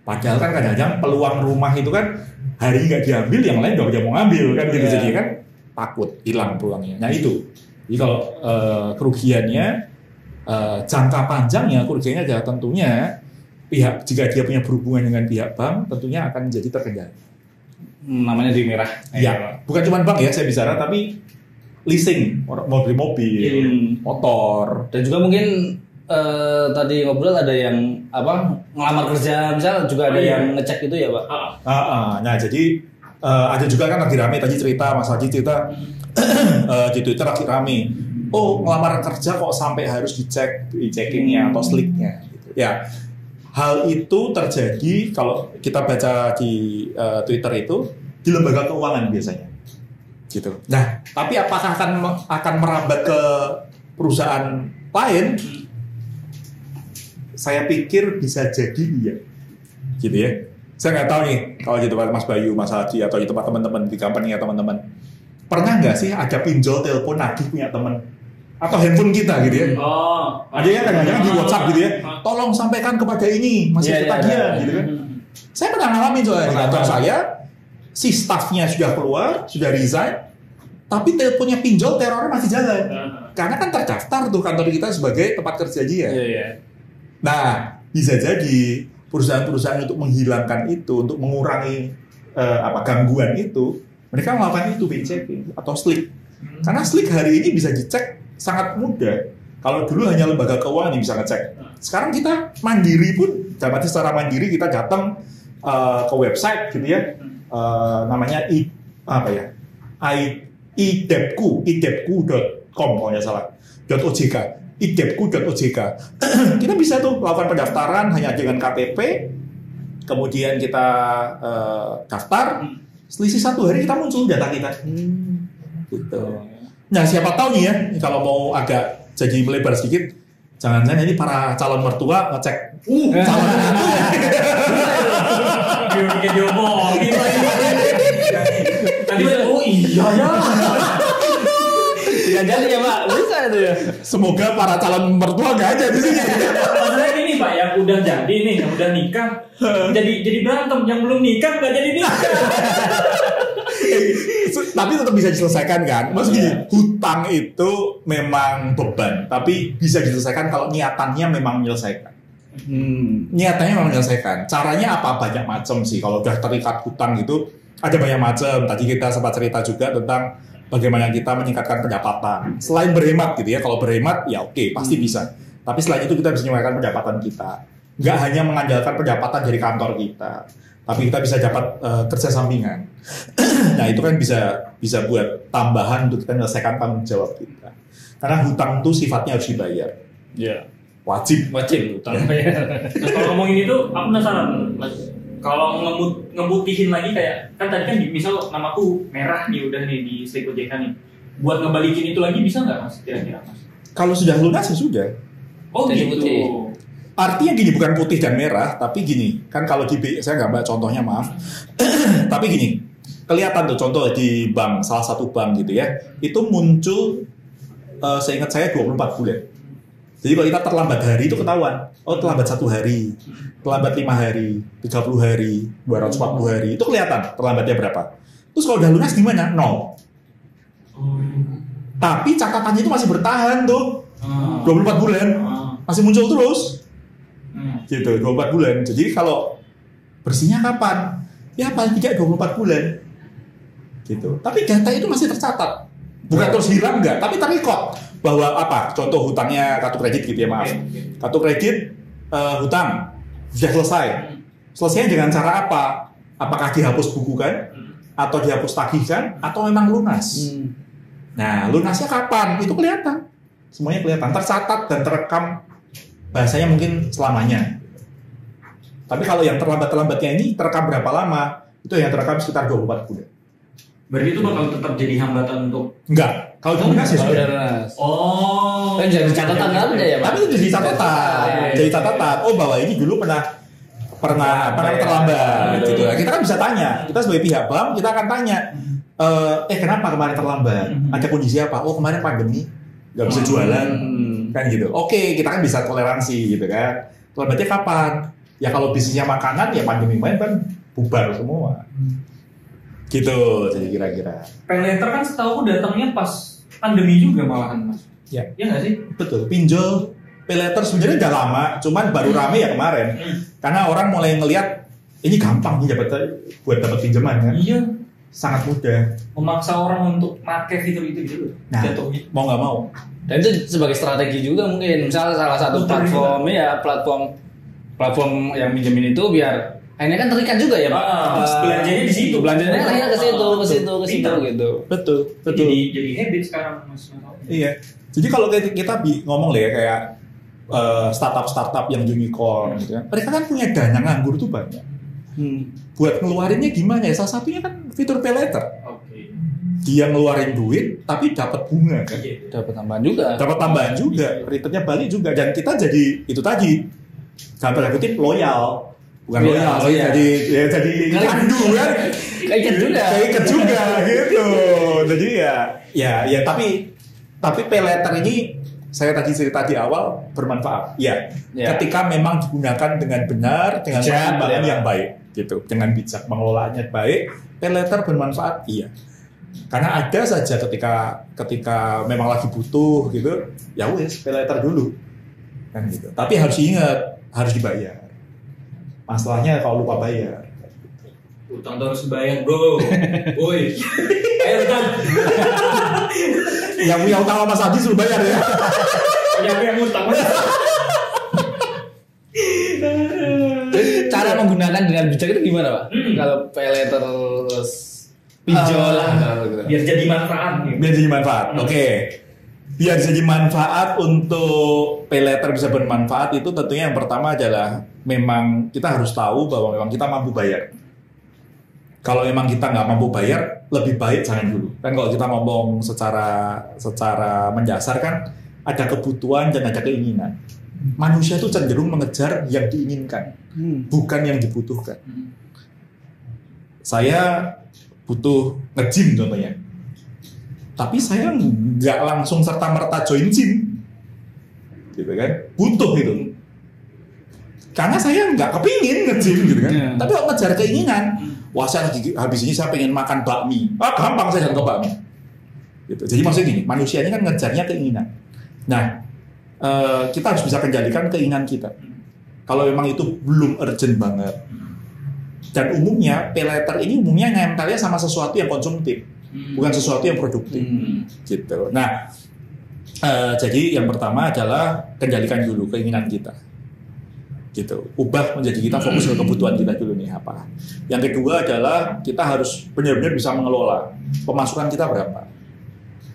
Padahal kan kadang-kadang peluang rumah itu kan hari nggak diambil, yang lain udah mau ngambil kan gitu. Jadi kan takut hilang peluangnya. Nah itu. Jadi kalau kerugiannya jangka panjangnya kerugiannya adalah tentunya jika dia punya berhubungan dengan pihak bank tentunya akan menjadi terkendali. Namanya di merah. Ya, bukan cuma bank ya saya bicara tapi leasing, mobil, motor dan juga mungkin tadi ngobrol ada yang ngelamar kerja misalnya juga ada yang ngecek itu ya Pak. Nah jadi ada juga kan lagi rame tadi cerita Mas Haji cerita di Twitter lagi rame. Oh ngelamar kerja kok sampai harus dicek checkingnya atau slicknya gitu. Ya hal itu terjadi kalau kita baca di Twitter itu di lembaga keuangan biasanya gitu. Nah tapi apakah akan merambat ke perusahaan lain? Saya pikir bisa jadi iya gitu ya. Saya nggak tahu nih kalau di tempat Mas Bayu, Mas Haji atau di tempat teman-teman di company ya teman-teman. Pernah nggak sih ada pinjol telepon nagih punya teman atau handphone kita gitu ya? Ada ya kadang-kadang di WhatsApp gitu ya. Tolong sampaikan kepada ini masih ketagihan gitu kan. Saya pernah ngalamin soalnya di kantor saya, si staffnya sudah keluar, sudah resign, tapi teleponnya pinjol terornya masih jalan. Karena kan terdaftar tuh kantor kita sebagai tempat kerja dia. Nah bisa jadi perusahaan-perusahaan untuk menghilangkan itu, untuk mengurangi gangguan itu, mereka melakukan itu checking atau slick. Karena slick hari ini bisa dicek sangat mudah. Kalau dulu hanya lembaga keuangan yang bisa ngecek. Sekarang kita mandiri pun, dapat secara mandiri kita datang ke website gitu ya, namanya idepku.com kalau nggak salah, .ojk. idepku.ojk. Kita bisa tuh melakukan pendaftaran hanya dengan KTP, kemudian kita daftar, selisih 1 hari kita muncul data kita. Gitu. Nah siapa tahu nih ya, kalau mau agak jadi melebar sedikit, jangan-jangan ini para calon mertua ngecek calon menantu. Biar diomongin tadi oh iya ya. Tidak jadi ya Pak, bisa itu ya. Semoga para calon mertua nggak ada di sini. Masalahnya gini Pak, yang udah jadi nih, yang udah nikah, jadi berantem, yang belum nikah nggak jadi nikah. Tapi tetap bisa diselesaikan kan? Maksudnya hutang itu memang beban, tapi bisa diselesaikan kalau niatannya memang menyelesaikan. Niatannya memang menyelesaikan. Caranya apa? Banyak macam sih. Kalau udah terikat hutang gitu, ada banyak macam. Tadi kita sempat cerita juga tentang bagaimana kita meningkatkan pendapatan. Selain berhemat gitu ya, kalau berhemat ya oke, pasti bisa. Tapi selain itu kita bisa meningkatkan pendapatan kita. Nggak hanya mengandalkan pendapatan dari kantor kita, tapi kita bisa dapat kerja sampingan. Nah itu kan bisa buat tambahan untuk kita menyelesaikan tanggung jawab kita. Karena hutang itu sifatnya harus dibayar. Iya. Wajib. Hutang. Nah, kalau ngomongin itu, aku penasaran, Mas. Kalau ngebutihin lagi kayak kan tadi kan misal namaku merah nih udah nih di Slip OJK nih. Buat ngebalikin itu lagi bisa nggak Mas? Kira-kira Mas? Kalau sudah lunas ya sudah. Oh Jadi gitu. putih. Artinya gini, bukan putih dan merah, tapi gini. Kan kalau di saya nggak bawa contohnya, maaf. Tapi gini, kelihatan tuh contoh di bank, salah satu bank gitu ya. Itu muncul, seingat saya 24 bulan. Jadi kalau kita terlambat hari itu ketahuan. Oh terlambat 1 hari, terlambat 5 hari, 30 hari, 240 hari. Itu kelihatan terlambatnya berapa. Terus kalau udah lunas gimana? 0. Tapi catatannya itu masih bertahan tuh. 24 bulan. Masih muncul terus. Gitu, 24 bulan. Jadi kalau bersihnya kapan? Ya paling tidak 24 bulan. Gitu. Tapi data itu masih tercatat. Bukan terus hilang enggak, tapi terrekod bahwa apa? Contoh hutangnya kartu kredit gitu ya, maaf. Kartu kredit hutang sudah selesai. Selesainya dengan cara apa? Apakah dihapus bukukan atau dihapus tagihkan atau memang lunas? Nah, lunasnya kapan? Itu kelihatan. Semuanya kelihatan, tercatat dan terekam, bahasanya mungkin selamanya. Tapi kalau yang terlambat-terlambatnya ini terekam berapa lama? Itu yang terekam sekitar 24 bulan. Berarti itu bakal tetap jadi hambatan untuk Enggak, kalau udah lunas ya Kalau sudah. udah lunas. Oh. Kan jadi catatan aja ya, Pak. Tapi itu jadi catatan, jadi catatan. Oh bahwa ini dulu pernah terlambat gitu. Kita kan bisa tanya, kita sebagai pihak bank kita akan tanya, kenapa kemarin terlambat? Ada kondisi apa? Oh kemarin pandemi, nggak bisa jualan, kan gitu. Oke, kita kan bisa toleransi gitu kan. Terlambatnya kapan? Ya kalau bisnisnya makanan ya pandemi kemarin kan bubar semua. Gitu, jadi kira-kira. Paylater kan setahu aku datangnya pas pandemi juga malahan Mas. Ya. Iya nggak sih? Betul, pinjol paylater sebenarnya udah lama, cuman baru rame ya kemarin. Karena orang mulai ngelihat ini gampang nih buat dapat pinjaman kan. Iya. Sangat mudah. Memaksa orang untuk pakai fitur itu gitu. Nah, Jatuhnya. mau nggak mau. Dan itu sebagai strategi juga mungkin. Misalnya salah satu platform yang minjemin itu biar akhirnya kan terikat juga ya Pak. Belanjanya di situ. Belanjanya akhirnya ke situ gitu. Betul. Jadi habit sekarang Mas. Iya. Jadi kalau kita ngomong lah ya kayak startup yang unicorn gitu kan. Mereka kan punya dana nganggur tuh banyak. Buat ngeluarinnya gimana ya? Salah satunya kan fitur paylater. Oke. Dia ngeluarin duit tapi dapat bunga kan. Dapat tambahan juga. Dapat tambahan juga, returnnya balik juga, dan kita jadi itu tadi dalam tanda kutip loyal, bukan loyal, jadi candu kan, Ikat juga gitu. Jadi ya tapi paylater ini saya tadi cerita di awal bermanfaat. Ya. Ketika memang digunakan dengan benar, dengan pertimbangan yang baik, gitu, dengan bijak, pengelolaannya baik, paylater bermanfaat. Iya. Karena ada saja ketika memang lagi butuh gitu, ya wes paylater dulu kan gitu. Tapi harus ingat, harus dibayar. Masalahnya kalau lupa bayar. Utang harus dibayar, bro. Woi. Ayo utang. Yang punya utang sama Mas Adi suruh bayar ya. Yang utang. Cara menggunakan dengan bijak itu gimana Pak? Kalau paylater terus pinjol lah gitu. Biar jadi manfaat gitu. Biar jadi manfaat. Oke. Biar jadi manfaat untuk paylater bisa bermanfaat itu tentunya yang pertama adalah memang kita harus tahu bahwa memang kita mampu bayar. Kalau memang kita nggak mampu bayar, lebih baik jangan dulu. Kan kalau kita ngomong secara mendasar kan ada kebutuhan dan ada keinginan. Manusia itu cenderung mengejar yang diinginkan, bukan yang dibutuhkan. Saya butuh nge-gym contohnya. Tapi saya nggak langsung serta-merta join gym. Gitu kan. Butuh itu. Karena saya nggak kepingin nge-gym gitu kan. Tapi kalau ngejar keinginan, wah saya habis ini saya pengen makan bakmi. Gampang saya jalan ke bakmi. Gitu. Jadi maksudnya gini, manusia ini kan ngejarnya keinginan. Nah, kita harus bisa kendalikan keinginan kita. kalau memang itu belum urgent banget. Dan umumnya pay letter ini umumnya nempelnya sama sesuatu yang konsumtif, bukan sesuatu yang produktif. Gitu. Nah, jadi yang pertama adalah kendalikan dulu keinginan kita. Gitu. Ubah menjadi kita fokus ke kebutuhan kita dulu nih apa. Yang kedua adalah kita harus benar-benar bisa mengelola pemasukan kita berapa.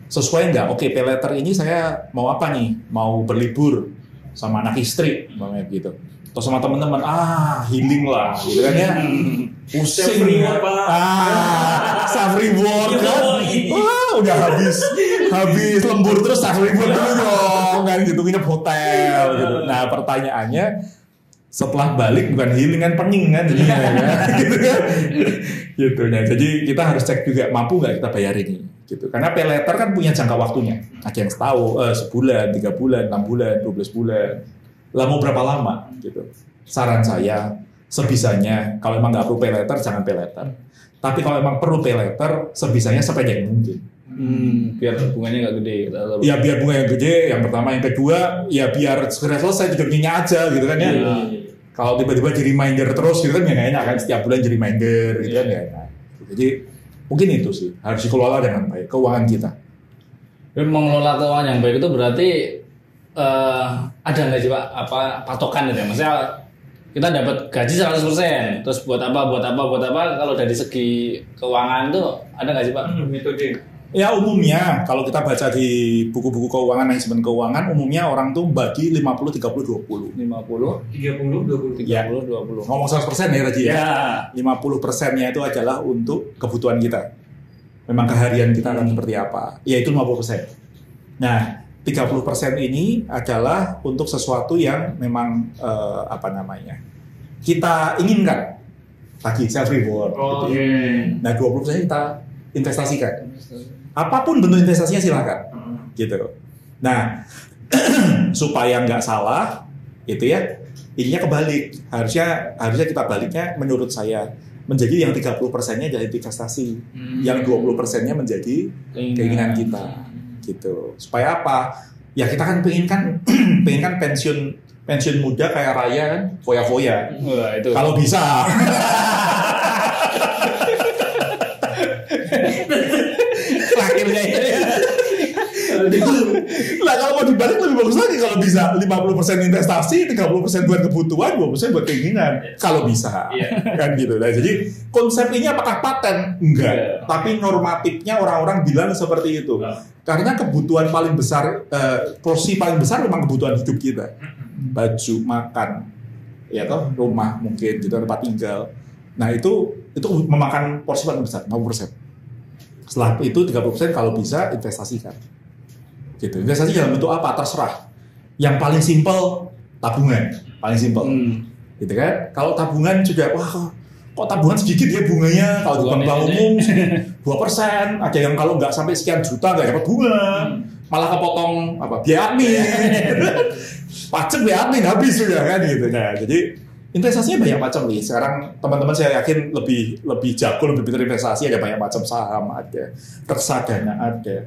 Sesuai nggak? Oke, pay letter ini saya mau apa nih? Mau berlibur sama anak istri, umpamanya gitu. Atau sama teman-teman, healing lah, gitu kan ya. Pusing ya. Self reward kan. Wah, udah habis lembur terus self reward dulu dong, kan gitu, nginep hotel gitu. Nah, pertanyaannya setelah balik bukan healing kan, pening kan jadinya kan. Gitu kan. Gitu. Nah, jadi kita harus cek juga mampu nggak kita bayar ini. Gitu. Karena pay letter kan punya jangka waktunya. Ada yang sebulan, 3 bulan, 6 bulan, 12 bulan. Lah mau berapa lama gitu. Saran saya sebisanya kalau emang nggak perlu pay letter jangan pay letter. Tapi kalau emang perlu pay letter sebisanya sependek mungkin. Biar bunganya nggak gede. Ya biar bunganya gede. Yang pertama, yang kedua ya biar segera selesai hidupnya aja gitu kan ya. Kalau tiba-tiba jadi reminder terus gitu kan ya nggak enak kan, setiap bulan jadi reminder gitu kan ya. Jadi mungkin itu sih harus dikelola dengan baik keuangan kita. Dan mengelola keuangan yang baik itu berarti ada nggak sih Pak patokan gitu ya? Maksudnya kita dapat gaji 100%, terus buat apa kalau dari segi keuangan itu ada nggak sih Pak? Metode. Ya umumnya kalau kita baca di buku-buku keuangan, manajemen keuangan, umumnya orang tuh bagi 50-30-20. 30-20. Ya. 20. Ngomong 100% ya tadi ya. Ya. 50%-nya itu adalah untuk kebutuhan kita. Memang keharian kita akan seperti apa. Yaitu 50%. Nah, 30% ini adalah untuk sesuatu yang memang kita inginkan. Tadi self reward. Gitu. Nah, 20% kita investasikan. Apapun bentuk investasinya silakan. Gitu. Nah, supaya nggak salah, itu ya, ininya kebalik. Harusnya kita baliknya menurut saya menjadi yang 30%-nya jadi investasi, yang 20%-nya menjadi keinginan kita. Gitu. Supaya apa? Ya kita kan pengen kan pensiun muda kayak Raya kan, foya-foya. Wah, itu. Kalau bisa. Akhirnya ya. Lah kalau mau dibalik lebih bagus lagi kalau bisa 50% investasi, 30% buat kebutuhan, 20% buat keinginan. Kalau bisa. Kan gitu. Nah, jadi konsep ini apakah paten? Enggak. Tapi normatifnya orang-orang bilang seperti itu. Karena kebutuhan paling besar, porsi paling besar memang kebutuhan hidup kita. Baju, makan, ya toh, rumah mungkin gitu, tempat tinggal. Nah, itu memakan porsi paling besar, 50%. Setelah itu 30% kalau bisa investasikan. Gitu. Investasi dalam bentuk apa? Terserah. Yang paling simpel tabungan, paling simpel. Gitu kan? Kalau tabungan juga kok tabungan sedikit ya bunganya, kalau di bank umum 2%, ada yang kalau nggak sampai sekian juta nggak dapat bunga, malah kepotong biaya admin, pajak biaya admin habis sudah kan gitu. Nah, jadi investasinya banyak macam nih. Sekarang teman-teman saya yakin lebih jago, lebih pintar investasi. Ada banyak macam saham, ada reksadana, ada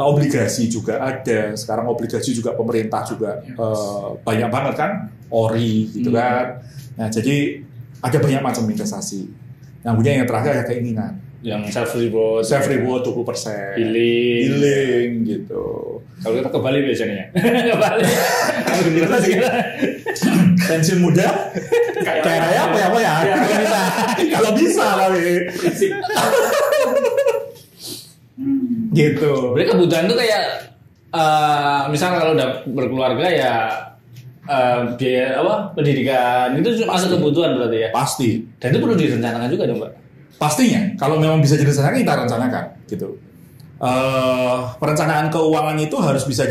obligasi juga ada. Sekarang obligasi juga pemerintah juga banyak banget kan, ori gitu kan. Nah, jadi ada banyak macam investasi. Yang terakhir ada keinginan. Yang self reward 20%. Healing gitu. Kalau kita ke Bali biasanya. Ke Bali. Pensiun muda kayak Raya apa ya? Kalau bisa tapi. Gitu. Berarti kebutuhan itu kayak misalnya kalau udah berkeluarga ya biaya pendidikan itu masuk kebutuhan berarti ya. Pasti. Dan itu perlu direncanakan juga dong, Pak. Pastinya, kalau memang bisa direncanakan kita rencanakan, gitu. Perencanaan keuangan itu harus bisa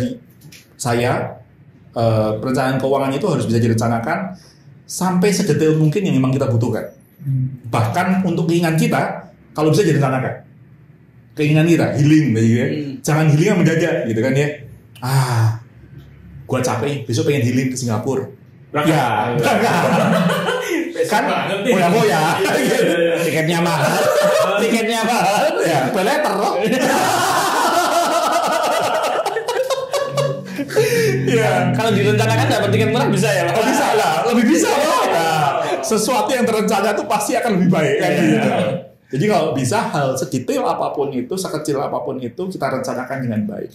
perencanaan keuangan itu harus bisa direncanakan sampai sedetail mungkin yang memang kita butuhkan. Bahkan untuk keinginan kita, kalau bisa direncanakan. Keinginan kita, healing, gitu ya. Jangan healing yang mendadak, gitu kan ya. Gua capek, besok pengen healing ke Singapura. Ya, kan boya-boya. Tiketnya mahal, ya, peleter loh. Ya, kalau direncanakan dapat tiket murah bisa ya, Pak? Bisa lah, lebih bisa loh. Nah, sesuatu yang terencana itu pasti akan lebih baik kan gitu. Jadi kalau bisa hal sedetail apapun itu, sekecil apapun itu kita rencanakan dengan baik.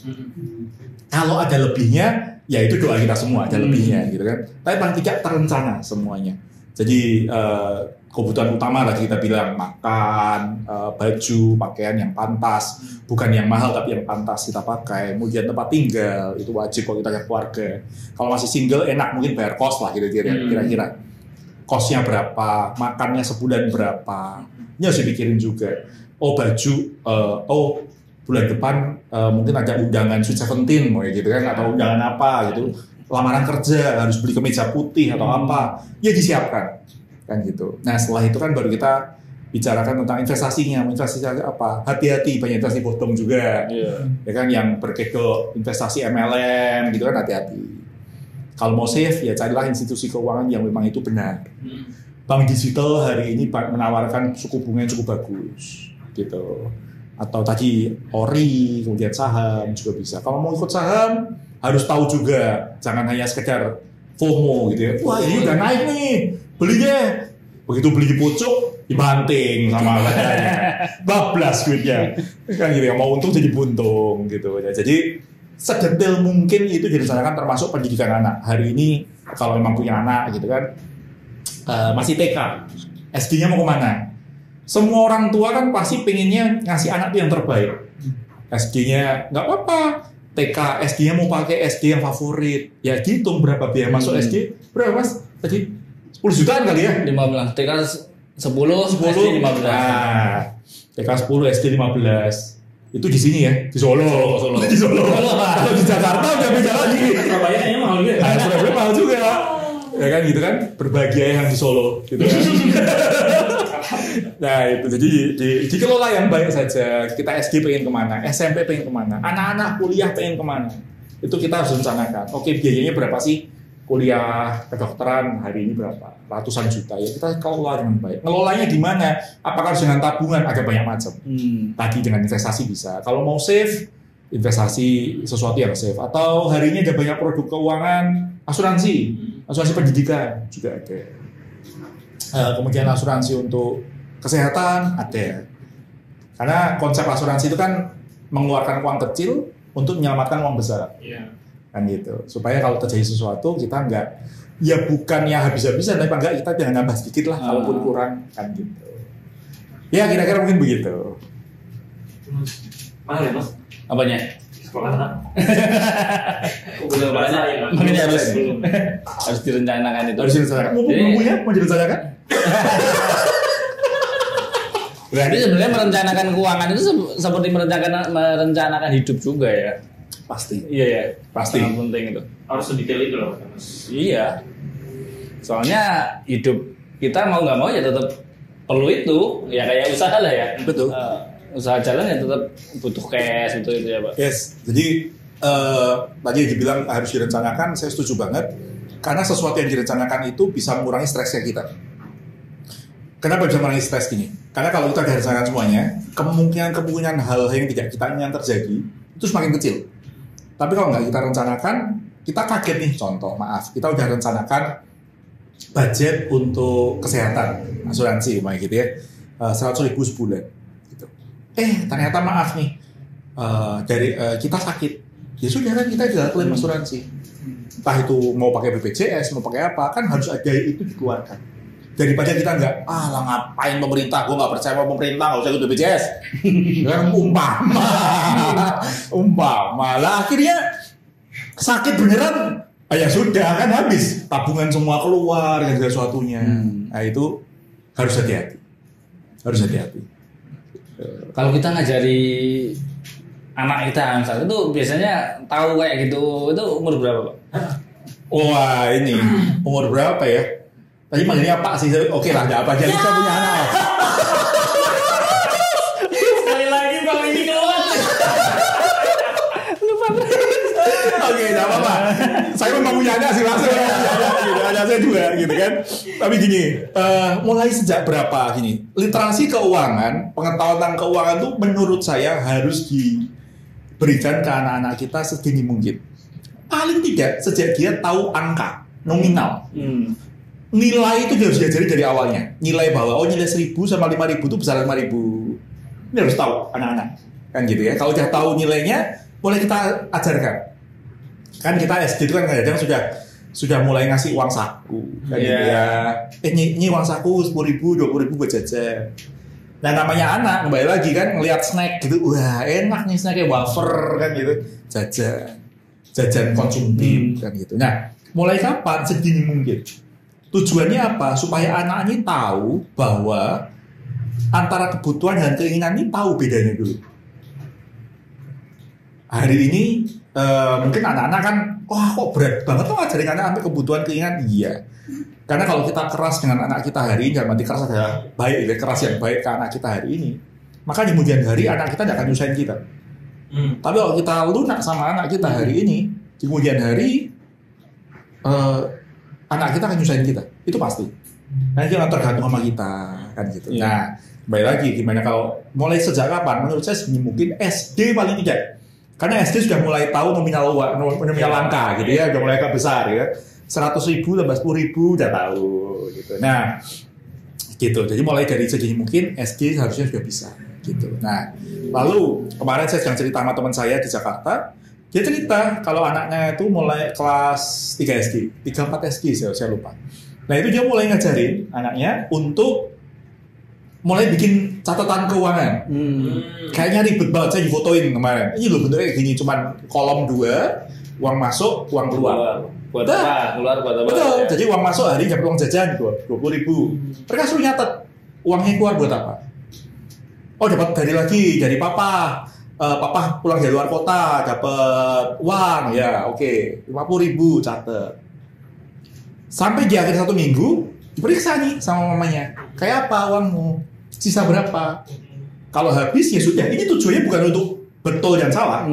Kalau ada lebihnya, ya itu doa kita semua ada lebihnya gitu kan. Tapi paling tidak terencana semuanya. Jadi kebutuhan utama lagi kita bilang makan, baju, pakaian yang pantas, bukan yang mahal tapi yang pantas kita pakai. Kemudian tempat tinggal itu wajib kalau kita ada keluarga. Kalau masih single enak mungkin bayar kos lah kira-kira. Kosnya berapa, makannya sebulan berapa. Ini harus dipikirin juga. Oh baju, bulan depan mungkin ada undangan Sweet 17 mau gitu kan, atau undangan apa gitu. Lamaran kerja harus beli kemeja putih atau apa, ya disiapkan kan gitu. Nah setelah itu kan baru kita bicarakan tentang investasinya. Investasi apa? Hati-hati, banyak investasi bodong juga, ya kan, yang berkedok investasi MLM gitu kan, hati-hati. Kalau mau save ya carilah institusi keuangan yang memang itu benar. Bank digital hari ini menawarkan suku bunga yang cukup bagus gitu. Atau tadi ori, kemudian saham juga bisa. Kalau mau ikut saham harus tahu juga, jangan hanya sekedar FOMO gitu ya. Wah ini udah naik nih, beli deh. Begitu beli di pucuk, dibanting sama katanya. Bablas duitnya. Kan gitu ya, mau untung jadi buntung gitu. Jadi sedetail mungkin itu direncanakan, termasuk pendidikan anak. Hari ini kalau memang punya anak gitu kan, masih TK, SD-nya mau kemana? Semua orang tua kan pasti pengennya ngasih anak yang terbaik. SD-nya nggak apa-apa, TK, SD-nya mau pakai SD yang favorit. Ya gitu, berapa biaya masuk SD? Berapa mas? Tadi 10 jutaan kali ya? 15, TK 10, SD 15. Nah, TK 10, SD 15. Itu di sini ya, di Solo. Di Solo. Kalau di Jakarta udah beda lagi. Surabaya kayaknya mahal juga. Nah, Surabaya mahal juga. Ya kan gitu kan, berbahagia yang di Solo gitu kan. Nah itu jadi dikelola yang baik saja. Kita SD pengen kemana, SMP pengen kemana, anak-anak kuliah pengen kemana, itu kita harus rencanakan. Oke, biayanya berapa sih kuliah kedokteran hari ini, berapa ratusan juta, ya kita kelola dengan baik. Ngelolanya di mana? Apakah harus dengan tabungan? Ada banyak macam. Tadi dengan investasi bisa. Kalau mau save, investasi sesuatu yang safe. Atau hari ini ada banyak produk keuangan, asuransi pendidikan juga ada. Kemudian asuransi untuk kesehatan ada. Karena konsep asuransi itu kan mengeluarkan uang kecil untuk menyelamatkan uang besar. Kan gitu. Supaya kalau terjadi sesuatu kita enggak, ya bukan ya habis-habisan, tapi enggak, kita jangan nambah sedikit lah kalaupun kurang kan gitu. Ya kira-kira mungkin begitu. Mahal ya mas? Apanya? Sekolah anak. Belum banyak, makanya harus direncanakan itu. Harus direncanakan. Mau direncanakan? Jadi sebenarnya merencanakan keuangan itu seperti merencanakan hidup juga ya. Pasti. Iya ya, Pasti. Sangat penting itu. Harus sedetail itu loh mas. Iya. Soalnya hidup kita mau nggak mau ya tetap perlu itu. Ya kayak usaha lah ya. Betul. Usaha jalan ya tetap butuh cash, butuh itu ya Pak. Yes. Jadi tadi dibilang harus direncanakan, saya setuju banget. Karena sesuatu yang direncanakan itu bisa mengurangi stresnya kita. Kenapa bisa mengurangi stres gini? Karena kalau kita direncanakan semuanya, kemungkinan hal yang tidak kita inginkan terjadi itu semakin kecil. Tapi kalau nggak kita rencanakan, kita kaget nih. Contoh, maaf, kita udah rencanakan budget untuk kesehatan, asuransi, gitu ya, 100.000 sebulan. Gitu. Ternyata maaf nih, dari kita sakit, ya sudah kan kita tidak klaim asuransi. Entah itu mau pakai BPJS, mau pakai apa, kan harus ada itu dikeluarkan. Daripada kita nggak, lah ngapain pemerintah, gue nggak percaya sama pemerintah, nggak usah ikut BPJS. Umpama lah akhirnya sakit beneran, ya sudah kan habis, tabungan semua keluar dan segala sesuatunya. Nah itu harus hati-hati, Kalau kita ngajari anak kita misalnya itu biasanya tahu kayak gitu, itu umur berapa Pak? Wah ini umur berapa ya? Tadi manggilnya Pak sih, oke lah, nggak apa aja, kita punya anak. Sekali lagi bang ini keluar. Oke, nggak apa-apa. Saya memang punya anak sih langsung. Anak saya juga, gitu kan. Tapi gini, mulai sejak berapa gini? Literasi keuangan, pengetahuan tentang keuangan itu menurut saya harus diberikan ke anak-anak kita sedini mungkin. Paling tidak sejak dia tahu angka nominal. nilai itu dia harus diajari dari awalnya. Nilai bahwa nilai 1.000 sama 5.000 itu besar 5.000. Ini harus tahu anak-anak. Kan gitu ya. Kalau udah tahu nilainya, boleh kita ajarkan. Kan kita SD itu kan kadang sudah mulai ngasih uang saku. Kan gitu ya. Ini uang saku 10.000, 20.000 buat jajan. Nah namanya anak, kembali lagi kan ngelihat snack gitu, wah enak nih snacknya wafer kan gitu, jajan konsumtif kan gitu. Nah mulai kapan sedini mungkin? Tujuannya apa? Supaya anak ini tahu bahwa antara kebutuhan dan keinginan ini tahu bedanya dulu. Hari ini mungkin anak-anak kan, wah kok berat banget tuh ngajarin anak sampai kebutuhan keinginan, iya. Karena kalau kita keras dengan anak kita hari ini, jangan berarti keras adalah baik, keras yang baik ke anak kita hari ini, maka di kemudian hari anak kita tidak akan nyusahin kita. Tapi kalau kita lunak sama anak kita hari ini, di kemudian hari anak kita akan nyusahin kita, itu pasti. Karena dia tergantung sama kita, kan gitu. Nah, kembali lagi gimana kalau mulai sejak kapan? Menurut saya mungkin SD paling tidak. Karena SD sudah mulai tahu nominal angka gitu ya, sudah mulai agak besar ya. 100.000 tambah 10.000 udah tahu gitu. Nah, gitu. Jadi mulai dari segini mungkin SD harusnya sudah bisa gitu. Nah, lalu kemarin saya sedang cerita sama teman saya di Jakarta. Dia cerita kalau anaknya itu mulai kelas 3 SD, 3-4 SD saya lupa. Nah, itu dia mulai ngajarin anaknya untuk mulai bikin catatan keuangan. Kayaknya ribet banget, saya difotoin kemarin. Ini loh bentuknya kayak gini, cuman kolom 2, uang masuk, uang keluar. Buat apa? Keluar buat apa? Betul. Ya. Jadi uang masuk hari dapat uang jajan 20.000. Mereka suruh nyatet uangnya keluar buat apa? Oh dapat dari papa. Papa pulang dari luar kota dapat uang ya, oke. 50.000 catet. Sampai di akhir 1 minggu diperiksa nih sama mamanya. Kayak apa uangmu? Sisa berapa? Kalau habis ya sudah. Ini tujuannya bukan untuk betul dan salah,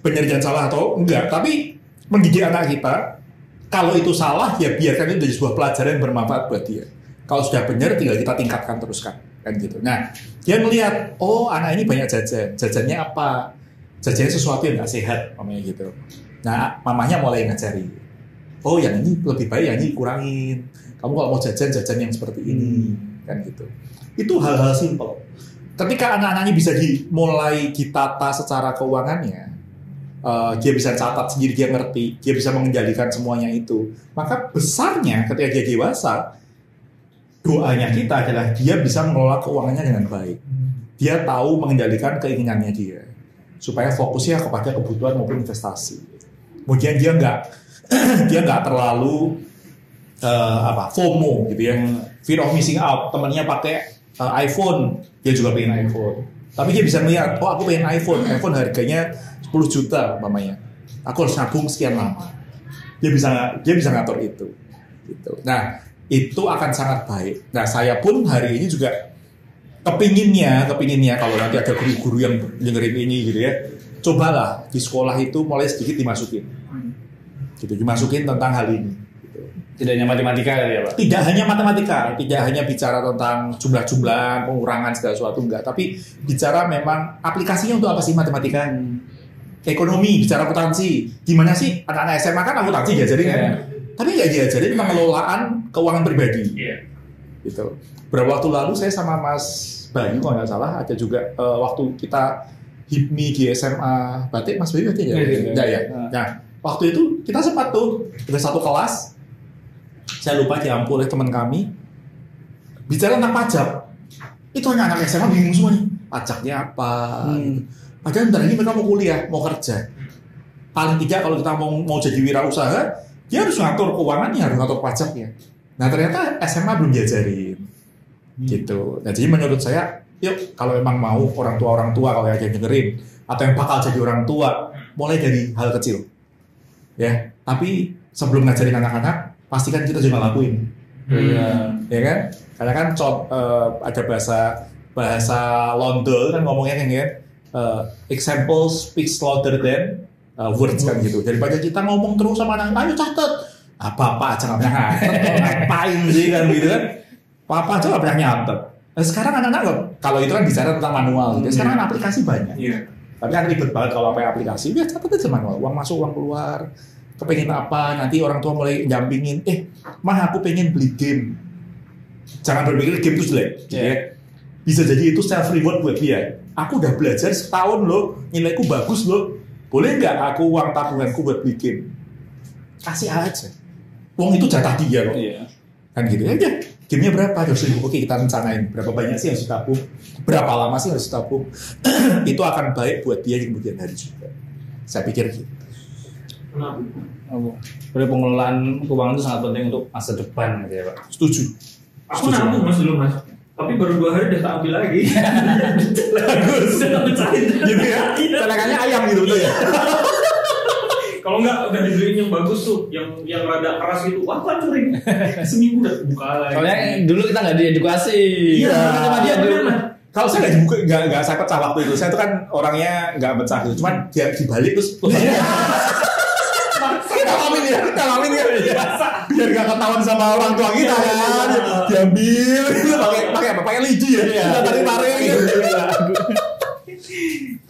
benar dan salah atau enggak, tapi mendidik anak kita. Kalau itu salah, ya biarkan itu jadi sebuah pelajaran yang bermanfaat buat dia. Kalau sudah benar, tinggal kita tingkatkan teruskan, kan gitu. Nah, dia melihat, oh anak ini banyak jajan. Jajannya apa? Jajannya sesuatu yang nggak sehat, namanya gitu. Nah, mamanya mulai ngajari. Oh, yang ini lebih baik, yang ini kurangin. Kamu kalau mau jajan yang seperti ini, kan gitu. Itu hal-hal simpel. Ketika anak-anak ini bisa mulai ditata secara keuangannya, dia bisa catat sendiri, dia ngerti, dia bisa mengendalikan semuanya itu. Maka besarnya ketika dia dewasa, doanya kita adalah dia bisa mengelola keuangannya dengan baik. Dia tahu mengendalikan keinginannya dia, supaya fokusnya kepada kebutuhan maupun investasi. Kemudian dia nggak terlalu FOMO gitu ya, fear of missing out. Temannya pakai iPhone, dia juga pengen iPhone. Tapi dia bisa melihat, oh aku pengen iPhone harganya 10 juta umpamanya. Aku harus nabung sekian lama. Dia bisa ngatur itu. Gitu. Nah, itu akan sangat baik. Nah, saya pun hari ini juga kepinginnya kalau nanti ada guru-guru yang dengerin ini gitu ya. Cobalah di sekolah itu mulai sedikit dimasukin. Gitu, dimasukin tentang hal ini. Gitu. Tidak hanya matematika ya, Pak? Tidak hanya matematika, tidak hanya bicara tentang jumlah-jumlah, pengurangan segala sesuatu, enggak. Tapi bicara memang aplikasinya untuk apa sih matematika? Ekonomi, bicara akuntansi. Gimana sih anak-anak SMA kan akuntansi diajarin kan? Tapi nggak diajarin pengelolaan keuangan pribadi. Gitu. Beberapa waktu lalu saya sama Mas Bayu kalau nggak salah ada juga waktu kita HIPMI di SMA Batik, Mas Bayu ada ya? Enggak ya. Nah, waktu itu kita sempat tuh ada satu kelas, saya lupa diampu oleh teman kami, bicara tentang pajak. Itu anak-anak SMA bingung semua nih, pajaknya apa? Padahal bentar ini mereka mau kuliah, mau kerja. Paling tidak kalau kita mau jadi wirausaha, dia harus ngatur keuangannya, harus ngatur pajaknya. Nah ternyata SMA belum diajarin, gitu. Nah jadi menurut saya, yuk kalau emang mau orang tua kalau yang dengerin atau yang bakal jadi orang tua, mulai dari hal kecil, ya. Tapi sebelum ngajarin anak-anak, pastikan kita juga lakuin, ya kan? Karena kan ada bahasa London kan ngomongnya kan ya. Example speaks louder than words kan gitu. Daripada kita ngomong terus sama anak, ayo catat. Apa aja nggak pernah nyatet, ngapain sih kan gitu kan? Apa aja nggak pernah nyatet. Nah, sekarang anak-anak kalau itu kan bicara tentang manual, gitu. Sekarang aplikasi banyak. Tapi kan ribet banget kalau pakai aplikasi. Ya catat aja manual. Uang masuk, uang keluar. kepengen apa, nanti orang tua mulai nyampingin, mah aku pengen beli game. Jangan berpikir game itu jelek, ya. Bisa jadi itu self reward buat dia. Aku udah belajar setahun loh, nilaiku bagus loh. Boleh nggak aku uang tabunganku buat beli game? Kasih aja. Uang itu jatah dia loh. Kan gitu aja. Gamenya berapa? 200.000. Oke, kita rencanain berapa banyak sih yang harus ditabung, berapa lama sih harus ditabung. Itu akan baik buat dia di kemudian hari juga. Saya pikir gitu. Jadi pengelolaan keuangan itu sangat penting untuk masa depan gitu ya Pak. Setuju. Aku nabung Mas dulu Mas. Tapi baru 2 hari udah tak ambil lagi. Bagus. Udah pecahin. Gitu ya. Celengannya ayam gitu betul ya. Kalau enggak udah dibeliin yang bagus tuh, yang rada keras gitu. Wah, hancurin. Seminggu udah buka lagi. Soalnya dulu kita nggak diedukasi. Iya. Cuma dia dulu. Kalau saya nggak dibuka, nggak saya pecah waktu itu. Saya tuh kan orangnya nggak pecah gitu. Cuman dia dibalik terus. Ngalamin ya. Biar nggak ketahuan sama orang tua kita kan. Diambil gitu pakai lidi ya. Kita tarik gitu.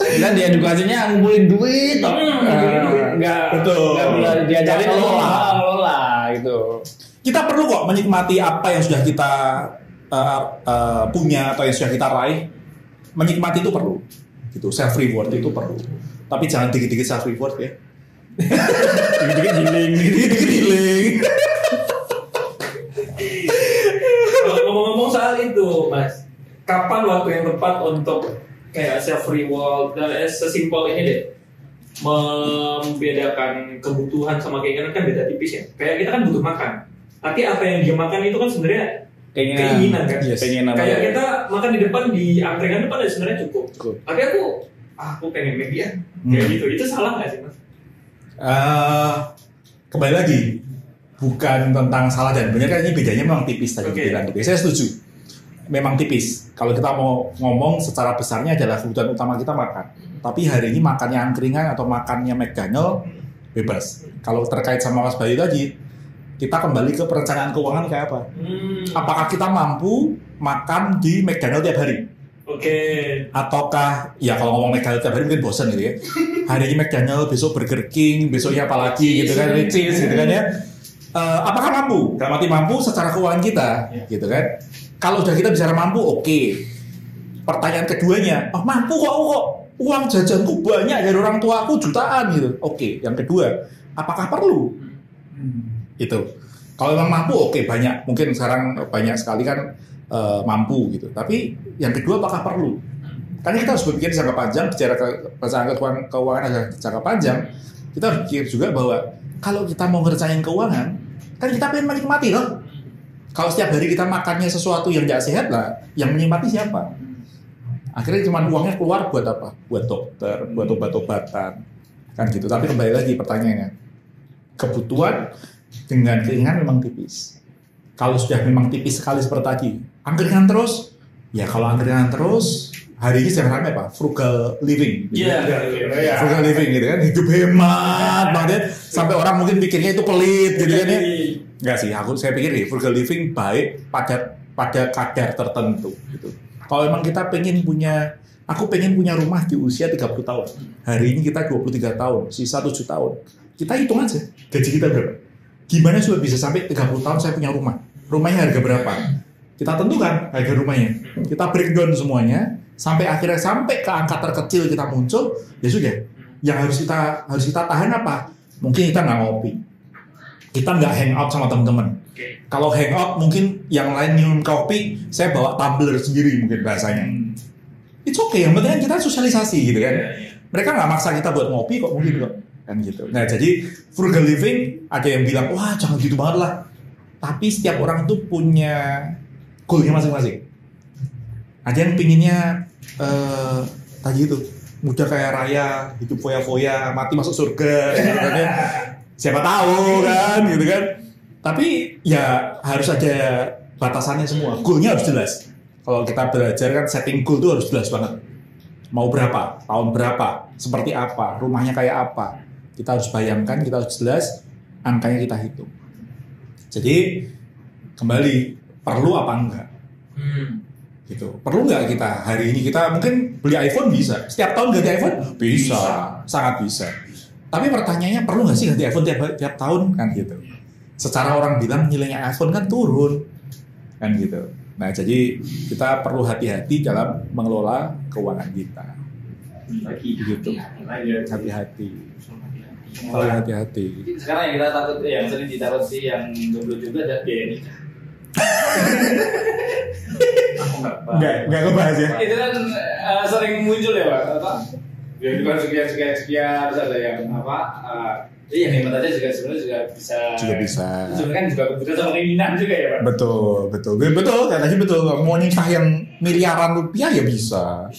Dan dia edukasinya ngumpulin duit, nggak boleh diajarin ngelola gitu. Kita perlu kok menikmati apa yang sudah kita punya atau yang sudah kita raih. Menikmati itu perlu, gitu. Self reward itu perlu. Tapi jangan dikit-dikit self reward ya. Dikit-dikit healing. Kalau ngomong-ngomong soal itu, Mas, kapan waktu yang tepat untuk kayak self reward dan sesimpel ini deh, membedakan kebutuhan sama keinginan kan beda tipis ya. Kayak kita kan butuh makan, tapi apa yang dia makan itu kan sebenarnya keinginan kan. Yes. Kayak kita makan di depan di angkringan depan ya sebenarnya cukup. Tapi aku pengen McD ya, kayak gitu. Itu salah nggak sih Mas? Kembali lagi, bukan tentang salah dan benar kan, ini bedanya memang tipis tadi. Saya setuju. Memang tipis. Kalau kita mau ngomong secara besarnya adalah kebutuhan utama kita makan. Tapi hari ini makannya angkringan atau makannya McDonald bebas. Kalau terkait sama Mas Bayu tadi, kita kembali ke perencanaan keuangan kayak apa? Apakah kita mampu makan di McDonald tiap hari? Ataukah ya kalau ngomong McDonald tiap hari mungkin bosan gitu ya. Hari ini McDonald, besok Burger King, besoknya apa lagi gitu kan, Ricis gitu kan ya. Apakah mampu? Dalam arti mampu secara keuangan kita, gitu kan? Kalau sudah kita bicara mampu, oke. Pertanyaan keduanya, mampu kok uang jajanku banyak dari orang tua aku jutaan gitu. Oke. Yang kedua, apakah perlu? Itu. Kalau memang mampu, oke, banyak. Mungkin sekarang banyak sekali kan mampu gitu. Tapi yang kedua, apakah perlu? Karena kita harus berpikir jangka panjang, bicara keuangan adalah jangka panjang. Kita harus pikir juga bahwa kalau kita mau ngerencanain keuangan, kan kita pengen menikmati loh. Kalau setiap hari kita makannya sesuatu yang nggak sehat lah, yang menikmati siapa? Akhirnya cuma uangnya keluar buat apa? Buat dokter, buat obat-obatan, kan gitu. Tapi kembali lagi pertanyaannya, kebutuhan dengan keinginan memang tipis. Kalau sudah memang tipis sekali seperti tadi, angkringan terus, ya kalau angkringan terus, hari ini jangan ramai Pak, frugal living. Iya. Frugal living gitu kan, hidup hemat banget. Sampai orang mungkin pikirnya itu pelit gitu kan ya. Enggak sih, saya pikir frugal living baik pada kadar tertentu gitu. Kalau memang kita aku pengen punya rumah di usia 30 tahun. Hari ini kita 23 tahun, sisa 7 tahun. Kita hitung aja gaji kita berapa. Gimana supaya bisa sampai 30 tahun saya punya rumah? Rumahnya harga berapa? Kita tentukan harga rumahnya. Kita breakdown semuanya sampai akhirnya sampai ke angka terkecil kita muncul, ya sudah. Yang harus kita tahan apa? Mungkin kita nggak ngopi. Kita nggak hangout sama teman-teman. Kalau hangout mungkin yang lain minum kopi, saya bawa tumbler sendiri mungkin bahasanya. It's okay, yang penting kita sosialisasi gitu kan. Mereka nggak maksa kita buat ngopi kok mungkin kok. Kan gitu. Nah jadi frugal living ada yang bilang wah jangan gitu banget lah. Tapi setiap orang tuh punya goalnya masing-masing. Ada yang pinginnya tadi itu muda kayak raya, hidup foya-foya, mati masuk surga. Gitu kan ya. Siapa tahu kan gitu kan. Tapi ya harus ada batasannya semua. Goalnya harus jelas. Kalau kita belajar kan setting goal itu harus jelas banget. Mau berapa, tahun berapa, seperti apa, rumahnya kayak apa. Kita harus bayangkan, kita harus jelas, angkanya kita hitung. Jadi kembali, perlu apa enggak? Gitu. Perlu nggak kita hari ini kita mungkin beli iPhone bisa. Setiap tahun ganti iPhone bisa, sangat bisa. Tapi pertanyaannya perlu nggak sih ganti iPhone tiap tahun kan gitu. Secara orang bilang nilainya iPhone kan turun kan gitu. Nah jadi kita perlu hati-hati dalam mengelola keuangan kita. Lagi Gitu. Hati-hati. Selalu hati-hati. Sekarang yang kita takut, yang sering ditakuti yang jomblo juga ada biaya nikah. Aku Nggak ngebahas ya. Itu kan sering muncul ya Pak, apa? Ya itu kan sekian terus ada yang apa? Iya hemat aja juga sebenarnya juga bisa. Juga bisa. Sebenarnya kan juga kebutuhan sama keinginan juga ya Pak. Betul. Katanya betul. Mau nikah yang miliaran rupiah ya bisa.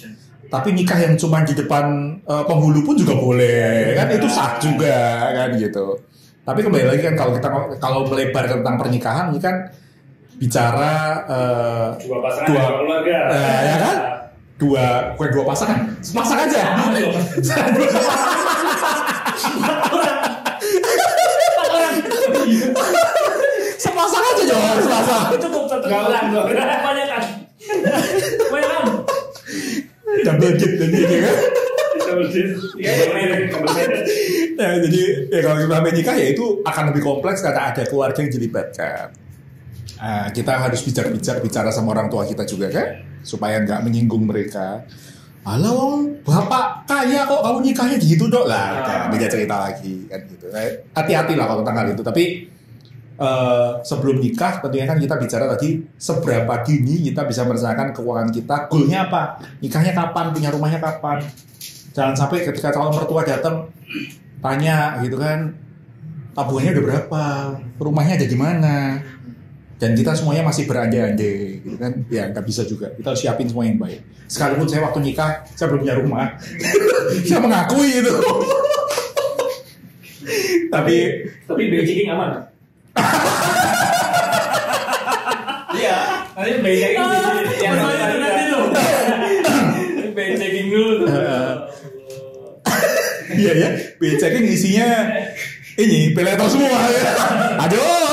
Tapi nikah yang cuma di depan penghulu pun juga boleh, kan itu sah juga kan gitu. Tapi kembali lagi kan kalau melebar tentang pernikahan ini kan bicara Dua pasangan, dua keluarga. ya kan? Bukan dua pasangan, sepasang aja. Sepasang aja jangan sepasang. Cukup satu Nggak orang. usah. Banyak kan? Banyak kan? Double dip dan gitu kan. Ya, jadi ya kalau kita menikah ya itu akan lebih kompleks karena ada keluarga yang dilibatkan. Kita harus bijak-bijak bicara sama orang tua kita juga kan, supaya nggak menyinggung mereka. Halo, bapak kaya kok kamu nikahnya gitu dok lah, beda cerita lagi kan gitu. Hati-hati lah kalau tentang hal itu. Tapi sebelum nikah tentunya kan kita bicara tadi seberapa dini kita bisa merencanakan keuangan kita, goalnya apa, nikahnya kapan, punya rumahnya kapan. Jangan sampai ketika calon mertua datang tanya gitu kan, tabungannya udah berapa, rumahnya ada di mana, dan kita semuanya masih berandai-andai gitu kan, ya nggak bisa juga. Kita harus siapin semua yang baik. Sekalipun saya waktu nikah saya belum punya rumah, saya mengakui itu. tapi biaya checking aman. Iya, nanti biaya checking yang Nanti tuh. Biaya checking dulu tuh. iya ya, biaya checking isinya ini peletor semua ya. Aduh.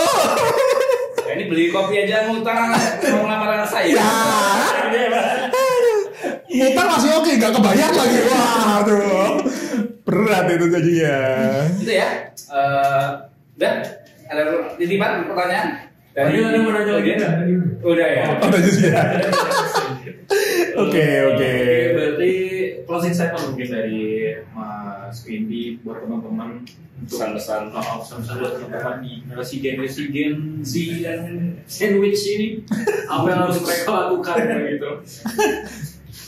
ini beli kopi aja ngutang mau ngelamar anak saya. Ya. Ngutang masih oke, nggak kebayar lagi. Wah, tuh berat itu jadinya. Itu ya. Dan ada titipan pertanyaan? Tadi ada mau nanya lagi nggak? Udah ya. Oh, bagus ya. Oke. Berarti closing statement mungkin dari Mas Windy buat teman-teman Pesan-pesan. pesan-pesan buat teman-teman di generasi Gen Z dan sandwich ini apa yang harus mereka lakukan gitu.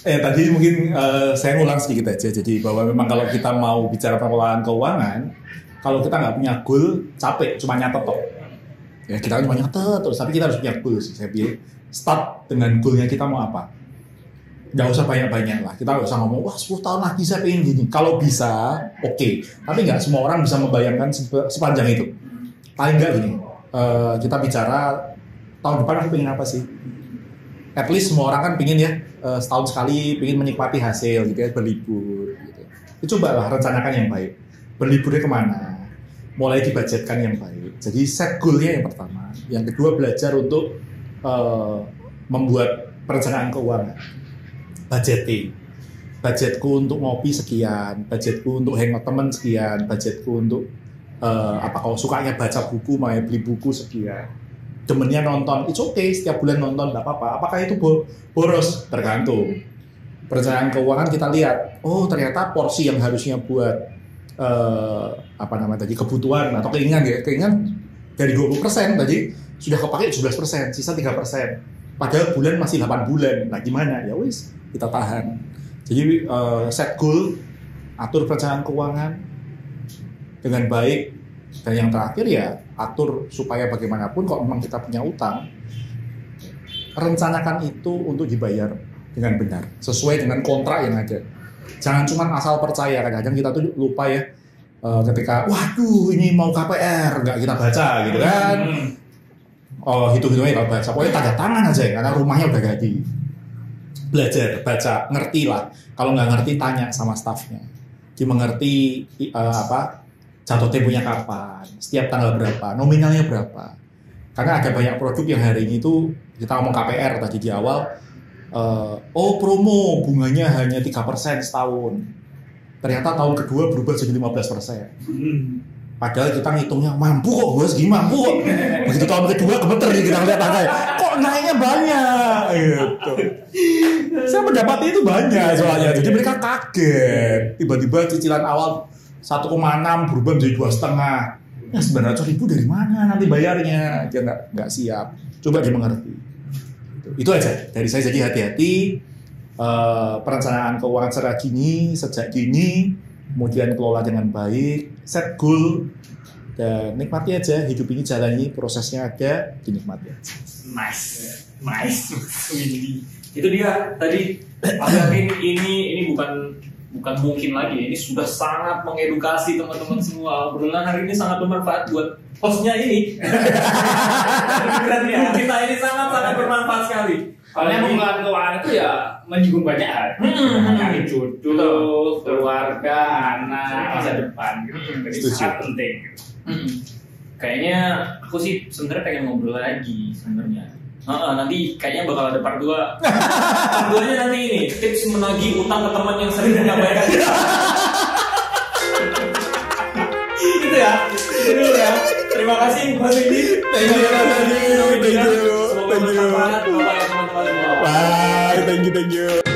Tadi mungkin saya ulang sedikit aja. Jadi bahwa memang kalau kita mau bicara pengelolaan keuangan, kalau kita nggak punya goal, capek, cuma nyatet toh. Ya kita cuma nyatet terus, tapi kita harus punya goal sih. Saya pilih start dengan goalnya kita mau apa. Nggak usah banyak-banyak lah. Kita nggak usah ngomong, wah 10 tahun lagi saya pengen gini. Kalau bisa, oke. Tapi nggak semua orang bisa membayangkan sepanjang itu. Paling nggak gini, kita bicara tahun depan aku pengen apa sih? At least semua orang kan pengen ya setahun sekali pengen menikmati hasil gitu ya, berlibur gitu. Cobalah rencanakan yang baik. Berliburnya kemana? Mulai dibudgetkan yang baik. Jadi set goal-nya yang pertama. Yang kedua belajar untuk membuat perencanaan keuangan. Budgeting. Budgetku untuk ngopi sekian, budgetku untuk hangout teman sekian, budgetku untuk apa kalau sukanya baca buku, mau beli buku sekian. Demennya nonton, it's okay, setiap bulan nonton nggak apa-apa. Apakah itu boros? Tergantung. Perencanaan keuangan kita lihat, oh ternyata porsi yang harusnya buat kebutuhan atau keinginan dari 20% tadi sudah kepake 17%, sisa 3%. Padahal bulan masih 8 bulan. Nah gimana? Ya wis, kita tahan. Jadi set goal, atur perencanaan keuangan dengan baik. Dan yang terakhir ya atur supaya bagaimanapun kalau memang kita punya utang, rencanakan itu untuk dibayar dengan benar sesuai dengan kontrak yang ada. Jangan cuma asal percaya. Kadang-kadang kita tuh lupa ya, ketika waduh ini mau KPR nggak kita baca gitu kan. Oh hitung-hitungnya nggak baca, pokoknya tanda tangan aja ya, karena rumahnya udah jadi. Belajar baca, ngerti lah. Kalau nggak ngerti tanya sama staffnya. Dia mengerti jatuh temponya kapan, setiap tanggal berapa, nominalnya berapa. Karena ada banyak produk yang hari ini tuh kita ngomong KPR tadi di awal, promo bunganya hanya 3% setahun. Ternyata tahun kedua berubah jadi 15%. Padahal kita ngitungnya mampu kok bos, gimana mampu kok. Begitu tahun kedua gemeter nih kita lihat angkanya, kok naiknya banyak gitu. Saya mendapati itu banyak soalnya, jadi mereka kaget. Tiba-tiba cicilan awal 1,6 berubah menjadi 2,5. Ya 900.000 dari mana nanti bayarnya? Dia nggak siap. Coba dimengerti. Itu aja dari saya. Jadi hati-hati perencanaan keuangan secara dini, sejak dini. Kemudian kelola dengan baik, set goal, dan nikmati aja hidup ini, jalani prosesnya ada, dinikmati aja. Nice. Itu dia tadi. Aku yakin ini bukan mungkin lagi. Ini sudah sangat mengedukasi teman-teman semua. Obrolan hari ini sangat bermanfaat buat hostnya ini. Berarti ya, kita ini sangat bermanfaat sekali. Soalnya pengelolaan keuangan itu ya menyinggung banyak hal. Cari jodoh, keluarga, anak, masa depan gitu. Jadi sangat penting. Kayaknya aku sih sebenarnya pengen ngobrol lagi sebenarnya. Nanti kayaknya bakal ada part 2. Part 2-nya nanti ini tips menagih utang ke teman yang sering nggak bayar. Itu ya. Itu ya. Terima kasih Mas Windy. Thank you. Semoga bermanfaat. Bye teman-teman semua. Bye, thank you.